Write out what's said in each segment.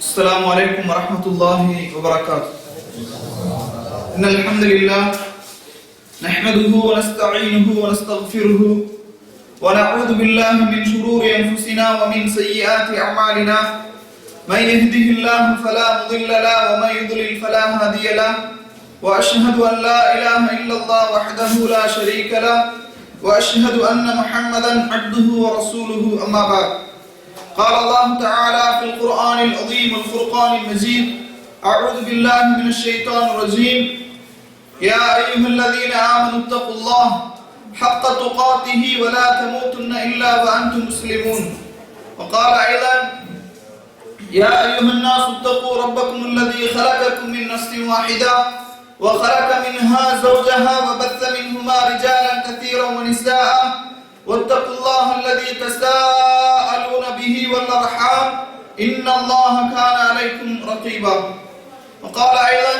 السلام عليكم ورحمة الله وبركاته. إن الحمد لله نحمده ونستعينه ونستغفره ونعوذ بالله من شرور أنفسنا ومن سيئات أعمالنا. من يهده الله فلا مضل له ومن يضلل فلا هادي له. وأشهد أن لا إله إلا الله وحده لا شريك له وأشهد أن محمدا عبده ورسوله. أما بعد. قال الله تعالى في القرآن العظيم والفرقان المجيد: أعوذ بالله من الشيطان الرجيم. يا أيها الذين آمنوا اتقوا الله حق تقاته ولا تموتن إلا وأنتم مسلمون. وقال أيضا: يا أيها الناس اتقوا ربكم الذي خلقكم من نفس واحدة وخلق منها زوجها وبث منهما رجالا كثيرا ونساء واتقوا الله الذي تساءلون به والأرحام إن الله كان عليكم رقيبا. وقال أيضا: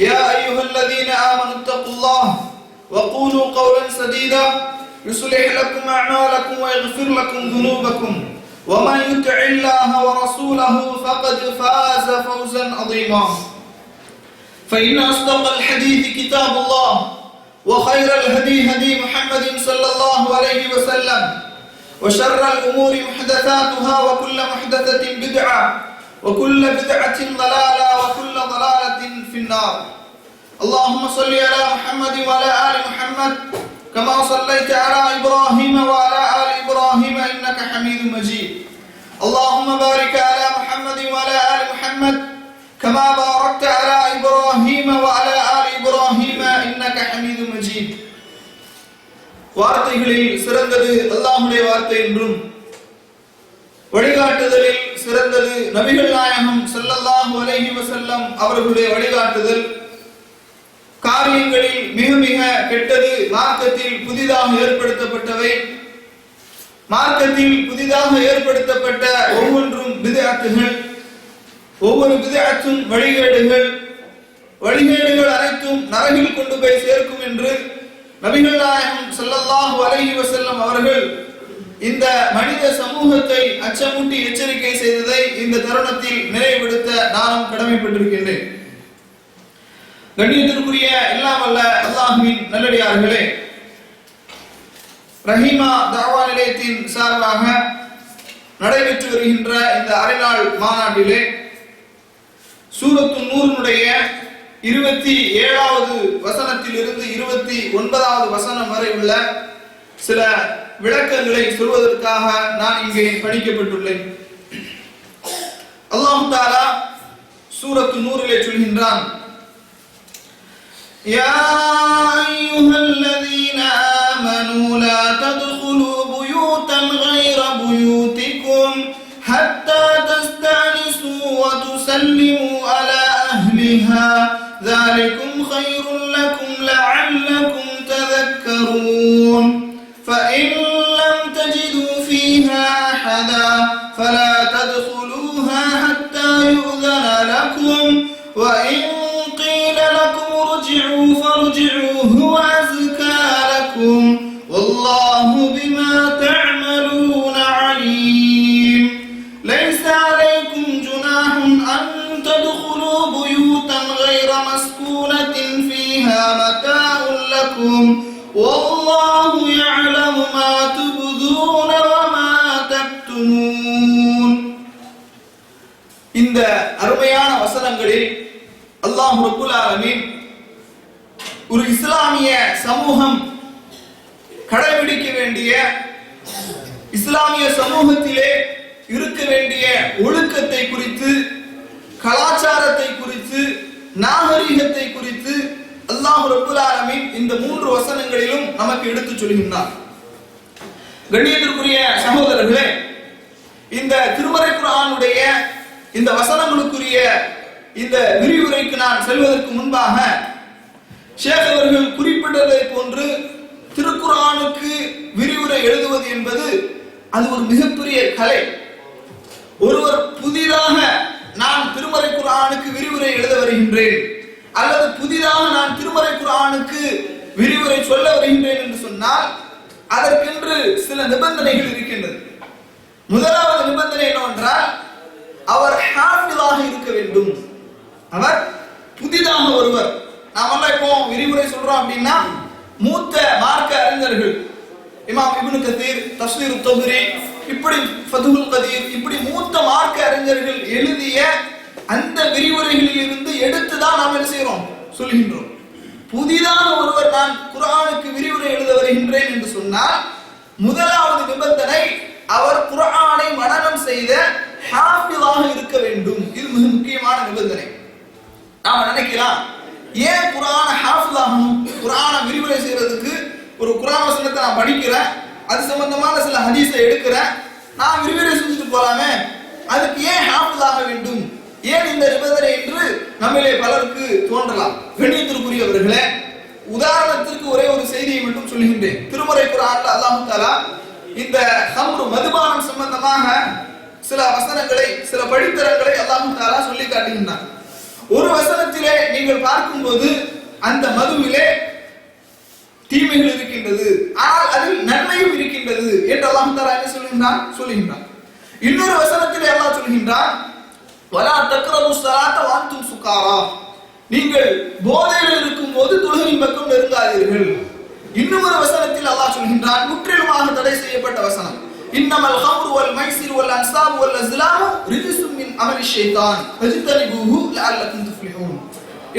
يا أيها الذين آمنوا اتقوا الله وقولوا قولا سديدا يصلح لكم أعمالكم ويغفر لكم ذنوبكم ومن يطع الله ورسوله فقد فاز فوزا عظيما. فإن أصدق الحديث كتاب الله وخير الهدي هدي محمد صلى الله عليه وسلم وشر الأمور محدثاتها وكل محدثة بدعة وكل بدعة ضلالة وكل ضلالة في النار. اللهم صل على محمد وعلى آل محمد كما صليت على إبراهيم وعلى آل إبراهيم إنك حميد مجيد. اللهم بارك على محمد وعلى آل محمد كما باركت على إبراهيم وعلى آل إبراهيم إنك حميد مجيد. வார்த்தைகளில் சிறந்தது அல்லாஹ்வுடைய வார்த்தை என்றும் வழிகாட்டுதலில் சிறந்தது நபிகள் நாயகம் ஸல்லல்லாஹு அலைஹி வஸல்லம் அவர்களுடைய வழிகாட்டுதல். காரியங்களில் மிக மிக கெட்டது மார்க்கத்தில் புதிதாக ஏற்படுத்தப்பட்டவை. மார்க்கத்தில் புதிதாக ஏற்படுத்தப்பட்ட ஒவ்வொன்றும் பித்அத்துகள். ஒவ்வொரு பித்அத்தும் வழிகேடுகள். வழிகேடுகள் அனைத்தும் நரகில் கொண்டு போய் சேர்க்கும் என்று நபிகள் நாயகம் ஸல்லல்லாஹு அலைஹி வஸல்லம் அவர்கள் இந்த மனித சமூகத்தை அச்சமூட்டி எச்சரிக்கை செய்ததை இந்த தருணத்தில் நினைவுபடுத்த நானும் கடமைப்பட்டிருக்கின்றேன். கண்ணியத்திற்குரிய எல்லாம் வல்ல அல்லாஹ்வின் நல்லடியார்களே, ரஹீமா தஅவா நிலையத்தின் சார்பாக நடைபெற்று வருகின்ற இந்த அரைநாள் மாநாட்டிலே சூரத்து நூறுனுடைய 27வது வசனத்தில் இருந்து 29வது வசனம் வரை உள்ள சில விளக்கங்களை சொல்வதற்காக நான் இங்கே படிக்கப்பட்டுள்ளேன். அல்லாஹ் தஆலா சூரத்து நூரிலே சொல்கின்றான்: யா அய்யுஹல்லதீன ஆமனூ லா தத்குலூ புயூதன் கைர புயூதிக்கும் ஹத்தா தஸ்தனிஸூ வ துஸல்லிமூ அலா அஹ்லிஹா ذلكم خير لكم لعلكم تذكرون. فإن لم تجدوا فيها أحدا فلا تدخلوها حتى يؤذن لكم وإن قيل لكم ارجعوا فارجعوا هو أزكى لكم والله بما تعملون عليم. ليس عليكم جناح أن تدخلوا بيوتا غير مسكونة فيها متاع لكم والله يعلم ما تبدون وما تكتمون. இந்த அருமையான வசனங்களில் அல்லாஹ் ரப்பல் ஆலமீன் ஒரு இஸ்லாமிய சமூகம் கடைபிடிக்க வேண்டிய, இஸ்லாமிய சமூகத்திலே இருக்க வேண்டிய ஒழுக்கத்தை குறித்து, கலாச்சாரத்தை குறித்து, நாகரீகத்தை குறித்து அல்லாஹ் ரப்பல் ஆலமீன் இந்த 3 வசனங்களிலும் நமக்கு எடுத்துச் சொல்கின்றார். கண்ணியத்திற்குரிய சகோதரர்களே, இந்த திருமறை குர்ஆனுடைய இந்த வசனங்களுக்குரிய இந்த விரிவுரைக்கு நான் செல்வதற்கு முன்பாக ஷேக் அவர்கள் குறிப்பிட்டதை போன்று திருக்குர்ஆனுக்கு விரிவுரை எழுதுவது என்பது அது ஒரு மிகப்பெரிய கலை. ஒருவர் புதிதாக நான் திருமறை குர்ஆனுக்கு விரிவுரை எழுத வருகின்றேன் அல்லது புதிதாக நான் திருமறை குர்ஆனுக்கு விரிவுரை சொல்ல வருகின்றேன் என்று சொன்னால் அதற்கென்று சில நிபந்தனைகள் இருக்கின்றது. முதலாவது நிபந்தனை என்னவென்றால் அவர் ஹாஃபிலாக இருக்க வேண்டும். அவர் புதிதாக ஒருவர். நாமெல்லாம் இப்போ விரிவுரை சொல்றோம் அப்படின்னா மூத்த மார்க்க அறிஞர்கள் இமாம் இப்னு கதீர், தஃப்சீர் தபரி, இப்படி ஃபதுல் கதீர், இப்படி மூத்த மார்க்க அறிஞர்கள் எழுதிய அந்த விரிவுரைகளில் இருந்து எடுத்துதான் நாம் என்ன செய்யறோம், சொல்கின்றோம். புதிதாக ஒருவர் நான் குர்ஆனுக்கு விரிவுரை எழுத வருகின்றேன் என்று சொன்னால் முதலாவது நிபந்தனை அவர் குர்ஆனை மனனம் செய்த ஹாஃபிலாக இருக்க வேண்டும். இது மிக முக்கியமான நிபந்தனை. நாம நினைக்கலாம், ஏன் குர்ஆன ஹாஃபிலாகும்? குர்ஆனை விரிவுரை செய்யறதுக்கு ஒரு குர்ஆன் வசனத்தை நான் படிக்கிறேன், அது சம்பந்தமான சில ஹதீஸை எடுக்கிறேன், நான் விரிவுரை செஞ்சுட்டு போலாமே, அதுக்கு ஏன் ஹாஃபிலாக வேண்டும், ஏன் இந்த நிபந்தனை என்று நம்மிலே பலருக்கு தோன்றலாம். கண்ணியத்திற்குரியவர்களே, உதாரணத்திற்கு ஒரே ஒரு செய்தியை மட்டும் சொல்லுகின்றேன். திருமறை குர்ஆன்ல அல்லாஹ் தஆலா இந்த ஹம்ரு மதுபானம் சம்பந்தமாக சில வசனங்களை, சில படித்தரங்களை அல்லாஹ் தஆலா சொல்லி காட்டுகின்றார். ஒரு வசனத்திலே நீங்கள் பார்க்கும்போது அந்த மதுவிலே தீமைகள் இருக்கின்றது, ஆனால் அதில் நன்மையும் இருக்கின்றது என்று அல்லாஹ் தஆலா என்ன சொல்லுகின்றான். இன்னொரு வசனத்திலே அல்லாஹ் சொல்கின்றான், வலா தக்ரபுஸ் ஸலாத்த வ அன்தும் சுகாரா, நீங்கள் போதையில் இருக்கும்போது தொழுகையின் பக்கம் நெருங்காதீர்கள். இன்னும் ஒரு வசனத்தில் அல்லாஹ் சொல்கின்றான், முற்றிலுமாக தடை செய்யப்பட்ட வசனம், இன்னமல் ஹம்ரு வல் மைசிர் வல் அன்சாபு வல் அஸ்லாமு ரிஜ்சும் மின் அமலி ஷைத்தான் ஃபஜ்தனிபூஹு லஅல்லக்கும் துஃப்லிஹூன்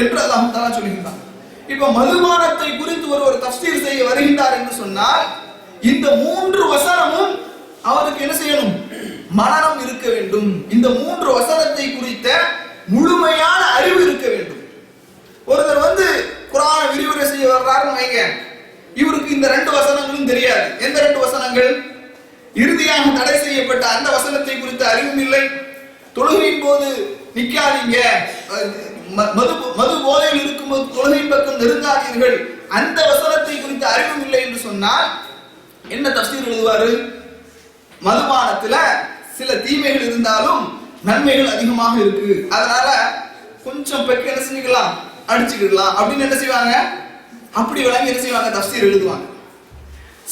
என்று அல்லாஹ் தஆலா சொல்கின்றான். இப்போ மதுபானத்தை குறித்து ஒரு தஃப்சீர் செய்ய வருகின்றார் என்று சொன்னால் இந்த மூன்று வசனமும் அவருக்கு என்ன செய்யணும், மனனம் இருக்க வேண்டும். இந்த மூன்று வசனத்தை குறித்த முழுமையான அறிவு இருக்க வேண்டும். ஒருத்தர் குர்ஆனை விரிவுரை செய்ய வர்றாருன்னு வைங்க, இவருக்கு இந்த ரெண்டு வசனங்களும் தெரியாது. எந்த ரெண்டு வசனங்கள்? இறுதியாக தடை செய்யப்பட்ட அந்த வசனத்தை குறித்த அறிவும் இல்லை, தொழுகையின் போது நிக்காதீங்க, மது போதையில் இருக்கும்போது தொழுகையின் பக்கம் நெருங்காதீர்கள், அந்த வசனத்தை குறித்த அறிவும் இல்லை என்று சொன்னால் என்ன தஃப்சீர் எழுதுவாரு? மதுபானத்துல சில தீமைகள் இருந்தாலும் நன்மைகள் அதிகமாக இருக்கு, அதனால கொஞ்சம் பெக்க என்ன செஞ்சுக்கலாம், அடிச்சுக்கலாம் அப்படின்னு என்ன செய்வாங்க, அப்படி விளங்கி என்ன செய்வாங்க, தஃப்சீர் எழுதுவாங்க.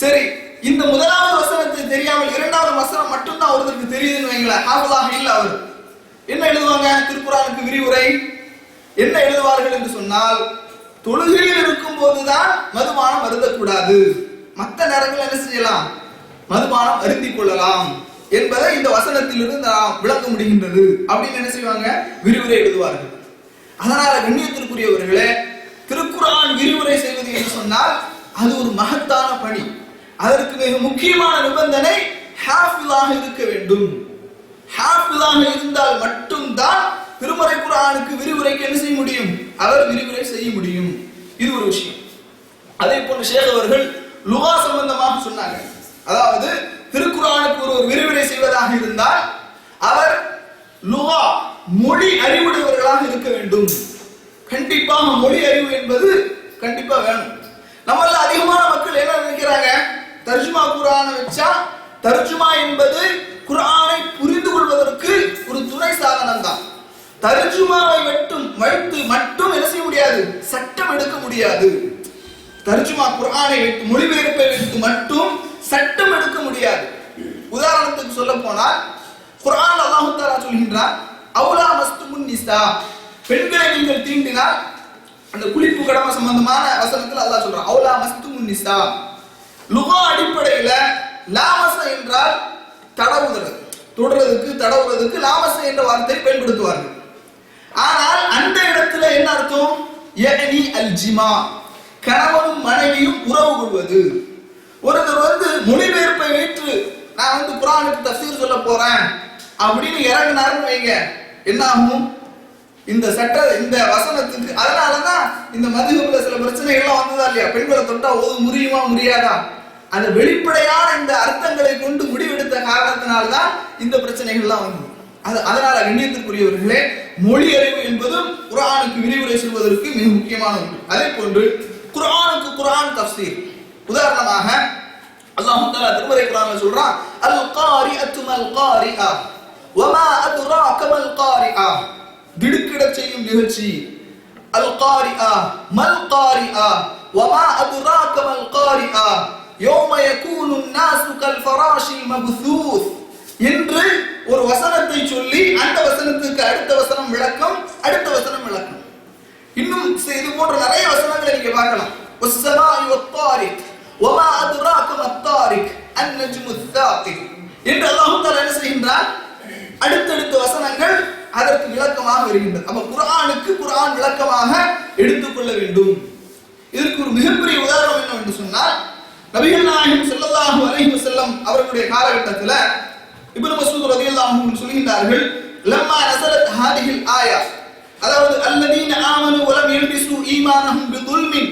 சரி, இந்த முதலாவது வசனத்தை தெரியாமல் இரண்டாவது வசனம் மட்டும்தான் ஒருத்தருக்கு தெரியுதுன்னு வைங்களேன், ஹாஃபிலாக இல்ல, அவர் என்ன எழுதுவாங்க? திருக்குர்ஆனுக்கு விரிவுரை என்ன எழுதுவார்கள் என்று சொன்னால், தொழுகையில் இருக்கும் போதுதான் மதுபானம் அருந்தக்கூடாது, மற்ற நேரங்கள் என்ன செய்யலாம், மதுபானம் அருந்திக் கொள்ளலாம் என்பதை இந்த வசனத்திலிருந்து நாம் விளக்க முடிகின்றது அப்படின்னு என்ன செய்வாங்க, விரிவுரை எழுதுவார்கள். அதனால கண்ணியத்திற்குரியவர்களே, திருக்குர்ஆன் விரிவுரை செய்வது என்று சொன்னால் அது ஒரு மகத்தான பணி. அதற்கு மிக முக்கியமான நிபந்தனை ஹாஃபிலாக இருக்க வேண்டும். ஹாஃபிலாக இருந்தால் மட்டும்தான் திருமறை குர்ஆனுக்கு விரிவுரைக்கு என்ன செய்ய முடியும், அவர் விரிவுரை செய்ய முடியும். இது ஒரு விஷயம். அதே போன்று ஷேக் அவர்கள் லுகா சம்பந்தமாக சொன்னாங்க. அதாவது திருக்குர்ஆனுக்கு ஒரு விரிவுரை செய்வதாக இருந்தால் அவர் லுகா மொழி அறிவுடையவர்களாக இருக்க வேண்டும். கண்டிப்பாக மொழி அறிவு என்பது கண்டிப்பா வேணும். நம்மள அதிகமான மக்கள் என்ன நினைக்கிறாங்க, தர்ஜுமா குர்ஆனை வச்சா தர்ஜுமா என்பது குர்ஆனை புரிந்து கொள்வதற்கு ஒரு துணை சாதனம் தான். தர்ஜுமாவை வைத்து மட்டும் என்ன செய்ய முடியாது, சட்டம் எடுக்க முடியாது. தர்ஜுமா குர்ஆனை வைத்து, மொழிபெயர்ப்பை வைத்து மட்டும் சட்டம் எடுக்க முடியாது. உதாரணத்துக்கு சொல்ல போனால் குர்ஆன் அல்லாஹ் தஆலா சொல்கின்றார், அவுலா மஸ்துமுன் நிசா, பெண்களை நீங்கள் தீண்டினால், அந்த குளிப்பு கடமை சம்பந்தமான வசனத்தில் அல்லாஹ் சொல்றான், அவுலா மஸ்துமுன் நிசா. லுகா அடிப்படையில லாமஸ என்றால் தடவுறது, தொடுறதுக்கு தடவுறதுக்கு லாமஸ என்ற வார்த்தையை பயன்படுத்துவார்கள். ஆனால் அந்த இடத்துல என்ன அர்த்தம், யக்னி அல் ஜிமா, கணவனும் மனைவியும் உறவு கொள்வது. ஒருத்தர் மொழிபெயர்ப்பை வைத்து நான் குர்ஆனுக்கு தஃப்சீர் சொல்ல போறேன் அப்படின்னு இறங்கினாருன்னு வைங்க, என்ன ஆகும், இந்த இந்த வசனத்துக்கு. அதனாலதான் இந்த மதுஹப்ல சில பிரச்சனைகள்லாம் வந்ததா இல்லையா, பெண்களை தொட்டா ஓது முடியுமா முடியாதா, அந்த வெளிப்படையான இந்த அர்த்தங்களை கொண்டு முடிவெடுத்த காரணத்தினால்தான் இந்த பிரச்சனைகள்லாம் வந்தது. அதனால கண்ணியத்திற்குரியவர்களே, மொழி அறிவு என்பதும் குர்ஆனுக்கு விரிவுரை சொல்வதற்கு மிக முக்கியமான ஒன்று. அதே போன்று குர்ஆனுக்கு குர்ஆன் தஃப்சீர். உதாரணமாக அல்லாஹ் தஆலா திருமறை குர்ஆன்ல சொல்றான், அல் காரிஅத்து மல் காரிஆ வமா அத்ராக மல் காரிஆ, திடுக்கிட செய்யும் நிகழ்ச்சி. அல் காரிஆ மல் காரிஆ வமா அத்ராக மல் காரிஆ யௌம யகூனு الناس கல் ஃபராஷில் மப்தூஸ் என்று ஒரு வசனத்தை சொல்லி அந்த வசனத்துக்கு அடுத்த வசனம் விளக்கம், அடுத்த வசனம் விளக்கம். இன்னும் இது போன்ற நிறைய வசனங்களை நீங்க பார்க்கலாம். வஸ்ஸமாஇ வத்தாரிக் வமா அத்ராக மத்தாரிக் அன்-நஜ்மு ஸாத்திக் என்று அல்லாஹ் தஆலா என்ன செய்கின்றார்? அடுத்தடுத்த வசனங்கள் அதற்கு விளக்கமாக வருகின்றது. அப்ப குர்ஆனுக்கு குர்ஆன் விளக்கமாக எடுத்துக்கொள்ள வேண்டும். இதற்கு ஒரு மிகப்பெரிய உதாரணம் என்னவென்று சொன்னால், நபிகள் நாயகம் ஸல்லல்லாஹு அலைஹி வஸல்லம் அவர்களுடைய காலகட்டத்தில் இப்னு மஸ்ஊத் ரலியல்லாஹு அன்ஹு சொல்கின்றார்கள், லம்மா நஸலத் ஹாதிஹில் ஆயா, அதாவது அல்லதீன ஆமனு வலம் யல்பிஸு ஈமானஹும் பிதுல்மின்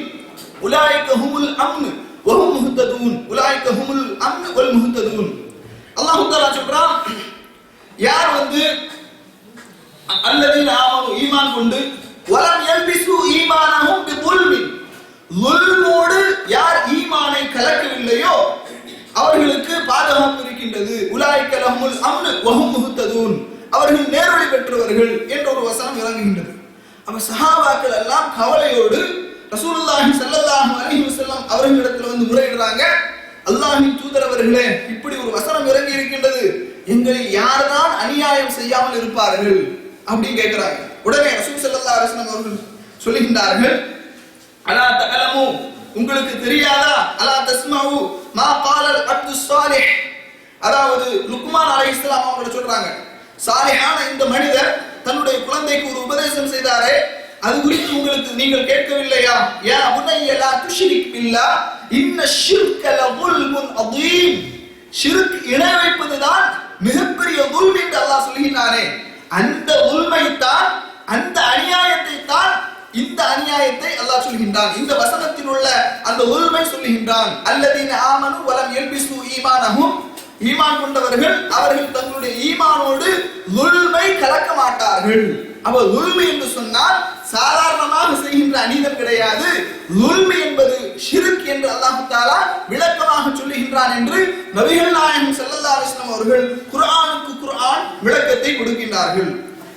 உலாயிக ஹுமுல் அம்ன் வஹும் முஹ்ததூன், உலாயிக ஹுமுல் அம்ன் வல் முஹ்ததூன். அல்லாஹ் தஆலா சொல்றான், யார் அல்லதீன ஆமனு ஈமான் கொண்டு வலம் யல்பிஸு ஈமானஹும் பிதுல்மின், லுல்மோடு யார் ஈமானை கலக்கவில்லையோ அவர்களுக்கு பாதுகாப்பு இருக்கின்றது. உலாயிக லஹுமுல் அம்ன் வஹும் முஹ்ததூன், அவர்கள் நேர்வழி பெற்றவர்கள் என்ற ஒரு வசனம் இறங்குகின்றது. அப்ப சஹாபாக்கள் எல்லாம் கவலையோடு ரசூலுல்லாஹி ஸல்லல்லாஹு அலைஹி வஸல்லம் அவர்களிடத்தில் வந்து முறையிடுறாங்க, அல்லாஹ்வின் தூதர் அவர்களே, இப்படி ஒரு வசனம் இறங்கி இருக்கின்றது, எங்களை யார்தான் அநியாயம் செய்யாமல் இருப்பார்கள் அப்படின்னு கேட்கிறாங்க. உடனே ரசூல் ஸல்லல்லாஹு அலைஹி வஸல்லம் அவர்கள் சொல்லுகின்றார்கள், அலா தஅலமு, உங்களுக்கு தெரியாதா, அலா தஸ்மஉ மா காலல் அப்து ஸாலிஹ், அதாவது லுக்மான் அலைஹிஸ்ஸலாம் அவங்க சொல்றாங்க, சாலிஹான இந்த மனிதர் தன்னுடைய குழந்தைக்கு ஒரு உபதேசம் செய்தாரே, அது குறித்து உங்களுக்கு நீங்கள் கேட்கவில்லையா? யா புனைய லா துஷ்ரிக் பில்லாஹ் இன்ன ஷிர்க லظுல்முன் அதீம், ஷிர்க் இணை வைப்பதுதான் மிகப்பெரிய ظلم என்று அல்லாஹ் சொல்கிறானே, அந்த உல்மை தான், அந்த அநியாயத்தை தான், இந்த அநியாயத்தை அல்லாஹ் சொல்கின்றான். இந்த வசனத்தில் உள்ள அந்த உல்மை சொல்லுகின்றான், அல்லதீன ஆமனு வலம் யல்பிஸு ஈமானஹும், ஈமான் கொண்டவர்கள் அவர்கள் தங்களுடைய ஈமானோடு லுல்மை கலக்க மாட்டார்கள். அப்ப லுல்மை என்று சொன்னால் சாதாரணமாக செய்கின்ற அநீதம் கிடையாது, லுல்மை என்பது ஷிர்க் என்று அல்லாஹ் தஆலா விளக்கமாக சொல்லுகின்றான் என்று நபிகள் நாயகம் ஸல்லல்லாஹு அலைஹி வஸல்லம் அவர்கள் குர்ஆனுக்கு குர்ஆன் விளக்கத்தை கொடுக்கின்றார்கள்.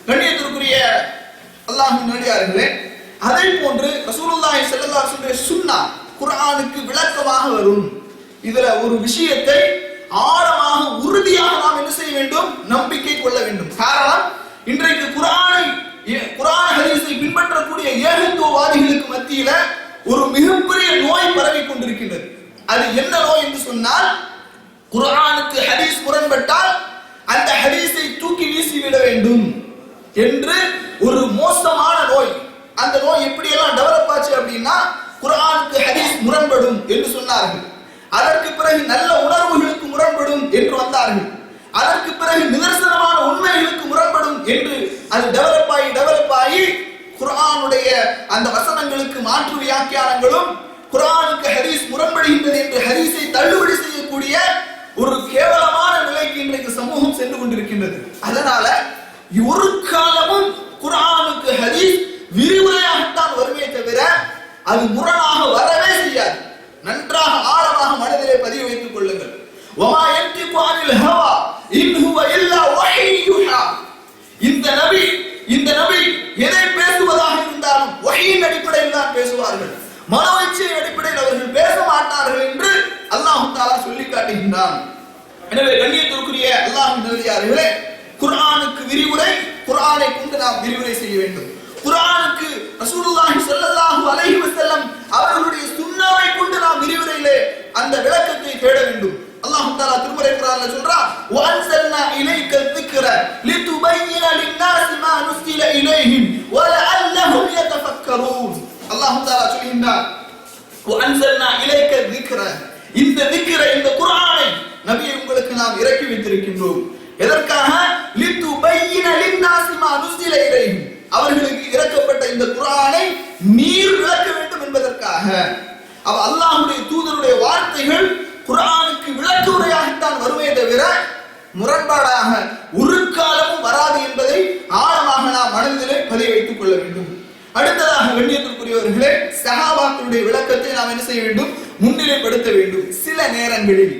கண்ணியத்திற்குரிய அல்லாஹ்வின் நல்லடியார்களே, அதே போன்று ரசூலுல்லாஹி ஸல்லல்லாஹு அலைஹி வஸல்லம் சுன்னா குர்ஆனுக்கு விளக்கமாக வரும். இதுல ஒரு விஷயத்தை ஆழமாக உறுதியாக நாம் என்ன செய்ய வேண்டும்? நம்பிக்கை கொள்ள வேண்டும். காரணம், இன்றைக்கு குர்ஆன் ஹதீஸை பின்பற்றக்கூடிய ஏகத்துவவாதிகளுக்கு மத்தியில ஒரு மிகப்பெரிய நோய் பரவி கொண்டிருக்கின்றது. அது என்ன நோய் என்று சொன்னால், குர்ஆனுக்கு ஹதீஸ் முரண்பட்டால் அந்த ஹதீஸை தூக்கி வீசிவிட வேண்டும் என்று ஒரு மோசமான நோய். அந்த நோய் எப்படியெல்லாம் டெவலப் ஆச்சு அப்படின்னா, குர்ஆனுக்கு ஹதீஸ் முரண்படும் என்று சொன்னார்கள், அதற்கு பிறகு நல்ல உணர்வுகளுக்கு முரண்படும் என்று வந்தார்கள், அதற்கு பிறகு நிதர்சனமான உண்மைகளுக்கு முரண்படும் என்று அது டெவலப் ஆகி குர்ஆனுடைய அந்த வசனங்களுக்கு மாற்று வியாக்கியானங்களும், குர்ஆனுக்கு ஹதீஸ் முரண்படுகின்றது என்று ஹதீஸை தள்ளுபடி செய்யக்கூடிய ஒரு கேவலமான நிலைக்கு இன்றைக்கு சமூகம் சென்று கொண்டிருக்கின்றது. அதனால ஒரு காலமும் குர்ஆனுக்கு ஹதீஸ் விரிவுரையாகத்தான் வருமே தவிர அது முரணாக வரவே செய்யாது. நன்றாக ஆழமாக மனதிலே பதிவு வைத்துக் கொள்ளுங்கள். வமா யன்திகு அனில் ஹவா இன் ஹுவ இல்லா வஹீ யுஹா. இந்த நபி எதை பேசுவதாக இருந்தாலும் வஹீயின் அடிப்படையில் தான் பேசுவார்கள், மனோஇச்சையின் அடிப்படையில் அவர்கள் பேச மாட்டார்கள் என்று அல்லாஹ் தஆலா சொல்லி காட்டுகின்றான். எனவே கண்ணியத்திற்குரிய அல்லாஹ்வின் நல்லடியார்களே, குர்ஆனுக்கு விரிவுரை, குர்ஆனை கொண்டு நாம் விரிவுரை செய்ய வேண்டும். குர்ஆனுக்கு ரசூலுல்லாஹி ஸல்லல்லாஹு அலைஹி வஸல்லம் அவர்களுடைய சுன்னாவை கொண்டு நாம் விரிவுரையிலே அந்த விளக்கத்தை தேட வேண்டும். அல்லாஹ் தஆலா திருமறை குர்ஆன்ல சொல்றான், வஅன்ஸல்னா இலைக الذِّكْرَ لِتُبَيِّنَ لِلنَّاسِ مَا نُزِّلَ إِلَيْهِمْ وَلَعَلَّهُمْ يَتَفَكَّرُونَ. அல்லாஹ் தஆலா சொல்கிறான், வஅன்ஸல்னா இலைக الذِّكْرَ, இந்த ذِكْர, இந்த குர்ஆனை நபியே உங்களுக்கு நாம் இறக்கி வைத்திருக்கின்றோம். எதற்காக? لِتُبَيِّنَ لِلنَّاسِ مَا نُزِّلَ إِلَيْهِمْ, அவர்களுக்கு இறக்கப்பட்ட இந்த குர்ஆனை நீர் விளக்க வேண்டும் என்பதற்காக. அப்ப அல்லாஹ்வுடைய தூதருடைய வார்த்தைகள் குர்ஆனுக்கு விளக்க உரையாகத்தான் வருமே தவிர முரண்பாடாக ஒரு காலமும் வராது என்பதை ஆழமாக நாம் மனதிலே பதிய வைத்துக் கொள்ள வேண்டும். அடுத்ததாக கண்ணியத்திற்குரியவர்களே, சஹாபாக்களுடைய விளக்கத்தை நாம் என்ன செய்ய வேண்டும்? முன்னிலைப்படுத்த வேண்டும். சில நேரங்களில்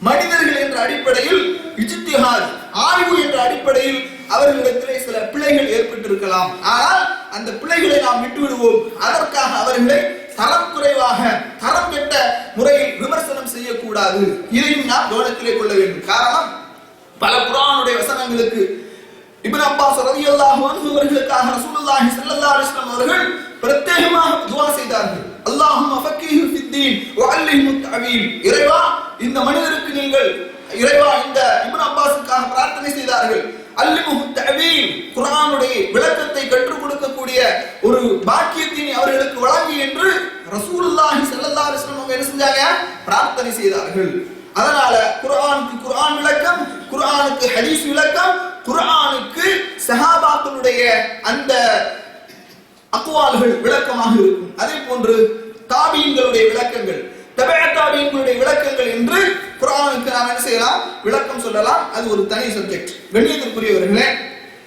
மனிதர்கள் என்ற அடிப்படையில் இஜ்திஹாத், ஆய்வு என்ற அடிப்படையில் அவர்களிடத்திலே சில பிழைகள் ஏற்பட்டிருக்கலாம். ஆனால் அந்த பிழைகளை நாம் விட்டுவிடுவோம். அதற்காக அவர்களை தரம் குறைவாக, தரம் கெட்ட முறையில் விமர்சனம் செய்யக்கூடாது. இதையும் நாம் கவனத்திலே கொள்ள வேண்டும். காரணம், பல குர்ஆனுடைய வசனங்களுக்கு இப்னு அப்பாஸ் ரலியல்லாஹு அன்ஹு அவர்களுக்காக ரசூலுல்லாஹி ஸல்லல்லாஹு அலைஹி வஸல்லம் அவர்கள் பிரத்யேகமாக துஆ செய்தார்கள். அல்லாஹும்ம ஃபக்கீஹு ஃபித்தீன் வஅல்லிஹு தஅவீல். இறைவா இந்த மனிதருக்கு நீங்கள் இறைவா இந்த இப்னு அப்பாஸுக்காக பிரார்த்தனை செய்தார்கள். அல்லிமுஹு தஅவீல், குர்ஆனுடைய விளக்கத்தை கற்றுக் கொடுக்கக்கூடிய ஒரு பாக்கியத்தை அவர்களுக்கு வழங்கி என்று ரசூலுல்லாஹி ஸல்லல்லாஹு அலைஹி வஸல்லம் என்ன செஞ்சாங்க? பிரார்த்தனை செய்தார்கள். அதனால குர்ஆனுக்கு குர்ஆன் விளக்கம், குர்ஆனுக்கு ஹதீஸ் விளக்கம், குர்ஆனுக்கு சஹாபாக்களுடைய அந்த அக்வால்கள் விளக்கமாக இருக்கும். அதே போன்று தாபீன்களுடைய விளக்கங்கள், தபஅ தாபீன்களுடைய விளக்கங்கள் என்று குர்ஆனுக்கு நாம் என்ன செய்யலாம்? விளக்கம் சொல்லலாம். அது ஒரு தனி சப்ஜெக்ட். கண்ணியத்திற்குரியவர்களே,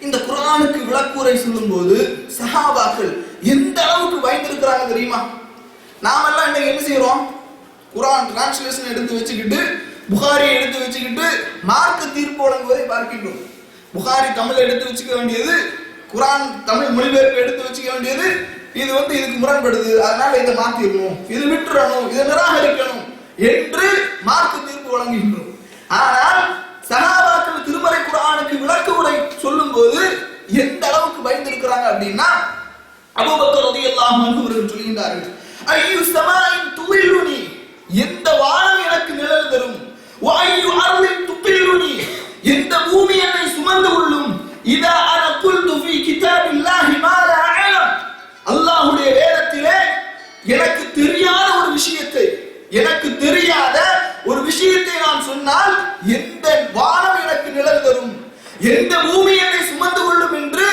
இந்த குர்ஆனுக்கு விளக்குரை சொல்லும்போது சஹாபாக்கள் எந்த அளவுக்கு பயந்திருக்கிறாங்க தெரியுமா? நாமெல்லாம் இன்னைக்கு என்ன செய்யறோம்? குர்ஆன் டிரான்ஸ்லேஷன் எடுத்து வச்சுக்கிட்டு, புகாரியை எடுத்து வச்சுக்கிட்டு மார்க்க தீர்ப்பு வழங்குவதை பார்க்கின்றோம். புகாரி தமிழ் எடுத்து வச்சுக்க வேண்டியது, குர்ஆன் தமிழ் மொழிபெயர்ப்பு எடுத்து வச்சுக்க வேண்டியது, இது இதுக்கு முரண்படுது, அதனால இதை மாத்திரணும், இது விட்டுறணும், இதை நிராகரிக்கணும் என்று மார்க்க தீர்ப்பு வழங்குகின்றோம். ஆனால் சஹாபாக்கள் திருமறை குர்ஆனுக்கு விளக்க உரை சொல்லும் போது எந்த அளவுக்கு பயந்திருக்கிறாங்க அப்படின்னா, அபூபக்கர் ரலியல்லாஹு அன்ஹு அவர்கள் சொல்கின்றார்கள், ஐயு ஸமாஇன் துவில்லுனி, எந்த வானம் எனக்கு நிழல் தரும், வஐயு அர்லின் துகில்லுனி, எந்த பூமி என்னை சுமந்து கொள்ளும், இதா அன குல்து ஃபீ கிதாபில்லாஹி மா லா அலம், அல்லாஹ்வுடைய வேதத்திலே எனக்கு தெரியாத ஒரு விஷயத்தை, எனக்கு தெரியாத ஒரு விஷயத்தை நான் சொன்னால் எந்த வானம் எனக்கு நிழல் தரும், எந்த பூமி என்னை சுமந்து கொள்ளும் என்று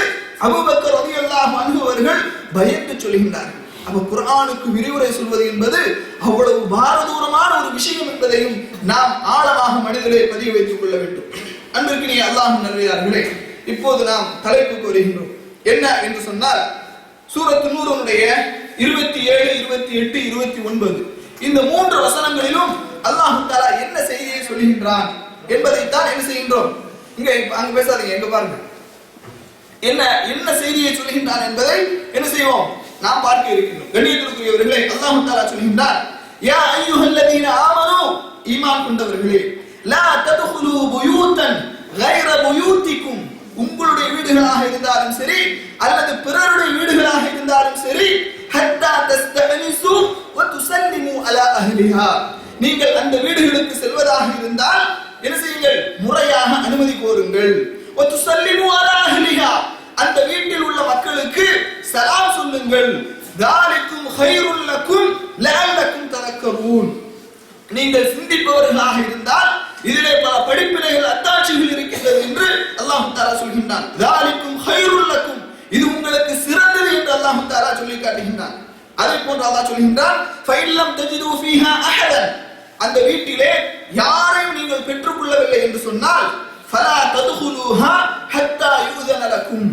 அபூபக்கர் ரலியல்லாஹு அன்ஹு அவர்கள் பயந்து சொல்கின்றார்கள். அப்ப குர்ஆனுக்கு விரிவுரை சொல்வது என்பது அவ்வளவு பாரதூரமான ஒரு விஷயம் என்பதையும் நாம் ஆழமாக மனதிலே பதிய வைத்துக் கொள்ள வேண்டும். அன்பிற்கினிய அல்லாஹ்வின் நல்லடியார்களே, இப்போது நாம் தலைப்புக்கு வருகின்றோம். என்ன என்று சொன்னால், சூரத்து நூருடைய 27, 28, 29 இந்த 3 வசனங்களிலும் அல்லாஹ் தஆலா என்ன செய்தியை சொல்கின்றான் என்பதைத்தான் என்ன செய்கின்றோம். அங்க பேசாதீங்க, எங்க பாருங்க. என்ன செய்தியை சொல்கின்றான் என்பதை என்ன செய்வோம்? நாம் பார்க்க இருக்கின்றோம். கண்ணியத்திற்குரியவர்களே, அல்லாஹ் தஆலா சொல்கின்றார், யா அய்யுஹல்லதீன ஆமனூ, ஈமான் கொண்டவர்களே, லா தத்குலூ புயூதன் கைர புயூதிக்கும், உங்களுடைய வீடுகளாக இருந்தாலும் சரி அல்லது பிறருடைய வீடுகளாக இருந்தாலும் சரி, ஹத்தா தஸ்தஅனிசு வ துஸல்லிமு அலா அஹ்லிஹா, நீங்கள் அந்த வீடுகளுக்கு செல்வதாக இருந்தால் என்ன செய்யுங்கள்? முறையாக அனுமதி கோருங்கள். வ துஸல்லிமு அலா அஹ்லிஹா, அந்த வீட்டில் உள்ள மக்களுக்கு சலாம் சொல்லுங்கள். தாலிக்கும் கைருல் லக்கும் லஅல்லக்கும் ததக்கரூன், நீங்கள் சிந்திப்பவர்களாக இருந்தால் இதிலே பல படிப்பினைகள் அத்தாட்சிகள் இருக்கின்றது என்று அல்லாஹ் தஆலா சொல்கின்றான். தாலிக்கும் கைருல் லக்கும், இது உங்களுக்கு சிறந்தது என்று அல்லாஹ் தஆலா சொல்லி காட்டுகின்றான். அதே போன்று அல்லாஹ் சொல்கின்றான், ஃபைல்லம் தஜிது ஃபீஹா அஹதன், அந்த வீட்டிலே யாரையும் நீங்கள் பெற்றுக்கொள்ளவில்லை என்று சொன்னால், ஃபலா ததுகுலூஹா ஹத்தா யுதன லக்கும்,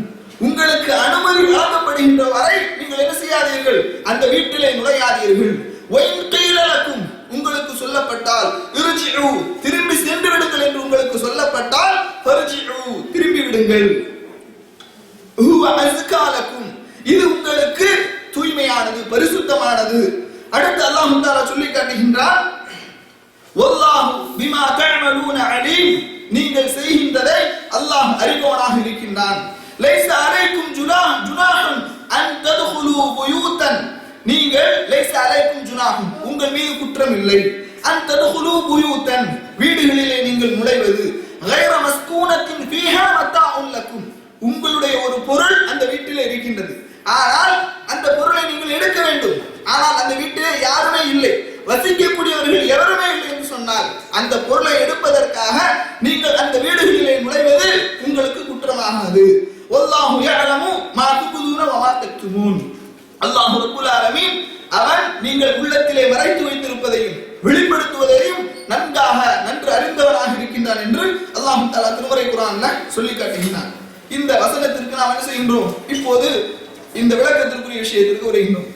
உங்களுக்கு அனுமதி வழங்கப்படுகின்ற வரை நீங்கள் என்ன செய்யாதீர்கள்? அந்த வீட்டிலே நுழையாதீர்கள். வயின் கீல லக்கும், உங்களுக்கு சொல்லப்பட்டால் இர்ஜிஉ, திரும்பி சென்று விடுங்கள் என்று உங்களுக்கு சொல்லப்பட்டால் ஃபர்ஜிஉ, திரும்பி விடுங்கள். ஹுவ அஸ்கா லக்கும், இது உங்களுக்கு தூய்மையானது, பரிசுத்தமானது. அடுத்து அல்லாஹ் தஆலா சொல்லி காட்டுகின்றார், வல்லாஹு பிமா தஅமலூன அலீம், நீங்கள் செய்கின்றதை அல்லாஹ் அறிபவனாக இருக்கின்றான். லைஸ அலைக்கும் ஜுனாஹுன் அன் தத்குலூ புயூதன், நீங்கள் லைஸ அலைக்கும் ஜுனாஹுன், உங்கள் மீது குற்றம் இல்லை, அன் தத்குலூ புயூதன், வீடுகளிலே நீங்கள் நுழைவது, கைர மஸ்கூனத்தின் ஃபீஹா மத்தாஉன் லக்கும், உங்களுடைய ஒரு பொருள் அந்த வீட்டிலே இருக்கின்றது, ஆனால் அந்த பொருளை நீங்கள் எடுக்க வேண்டும், ஆனால் அந்த வீட்டிலே யாருமே இல்லை, வசிக்கக்கூடியவர்கள் எவருமே இல்லை என்று சொன்னால் அந்த பொருளை எடுப்பதற்காக நீங்கள் அந்த வீடுகளிலே நுழைவது உங்களுக்கு குற்றமாகாது. வல்லாஹு யஅலமு மா துபுதுன வ மா தக்துமூன், அல்லாஹ் ரப்புல் ஆலமீன் அவன் நீங்கள் உள்ளத்திலே மறைத்து வைத்திருப்பதையும் வெளிப்படுத்துவதையும் நன்கு அறிந்தவனாக இருக்கின்றான் என்று அல்லாஹ் தஆலா திருமறை குர்ஆன்ல சொல்லி காட்டுகிறான். இந்த வசனத்திற்கு நாம் என்ன செய்கின்றோம்? இப்போது இந்த விளக்கத்திற்குரிய விஷயத்திற்கு வருகின்றோம்.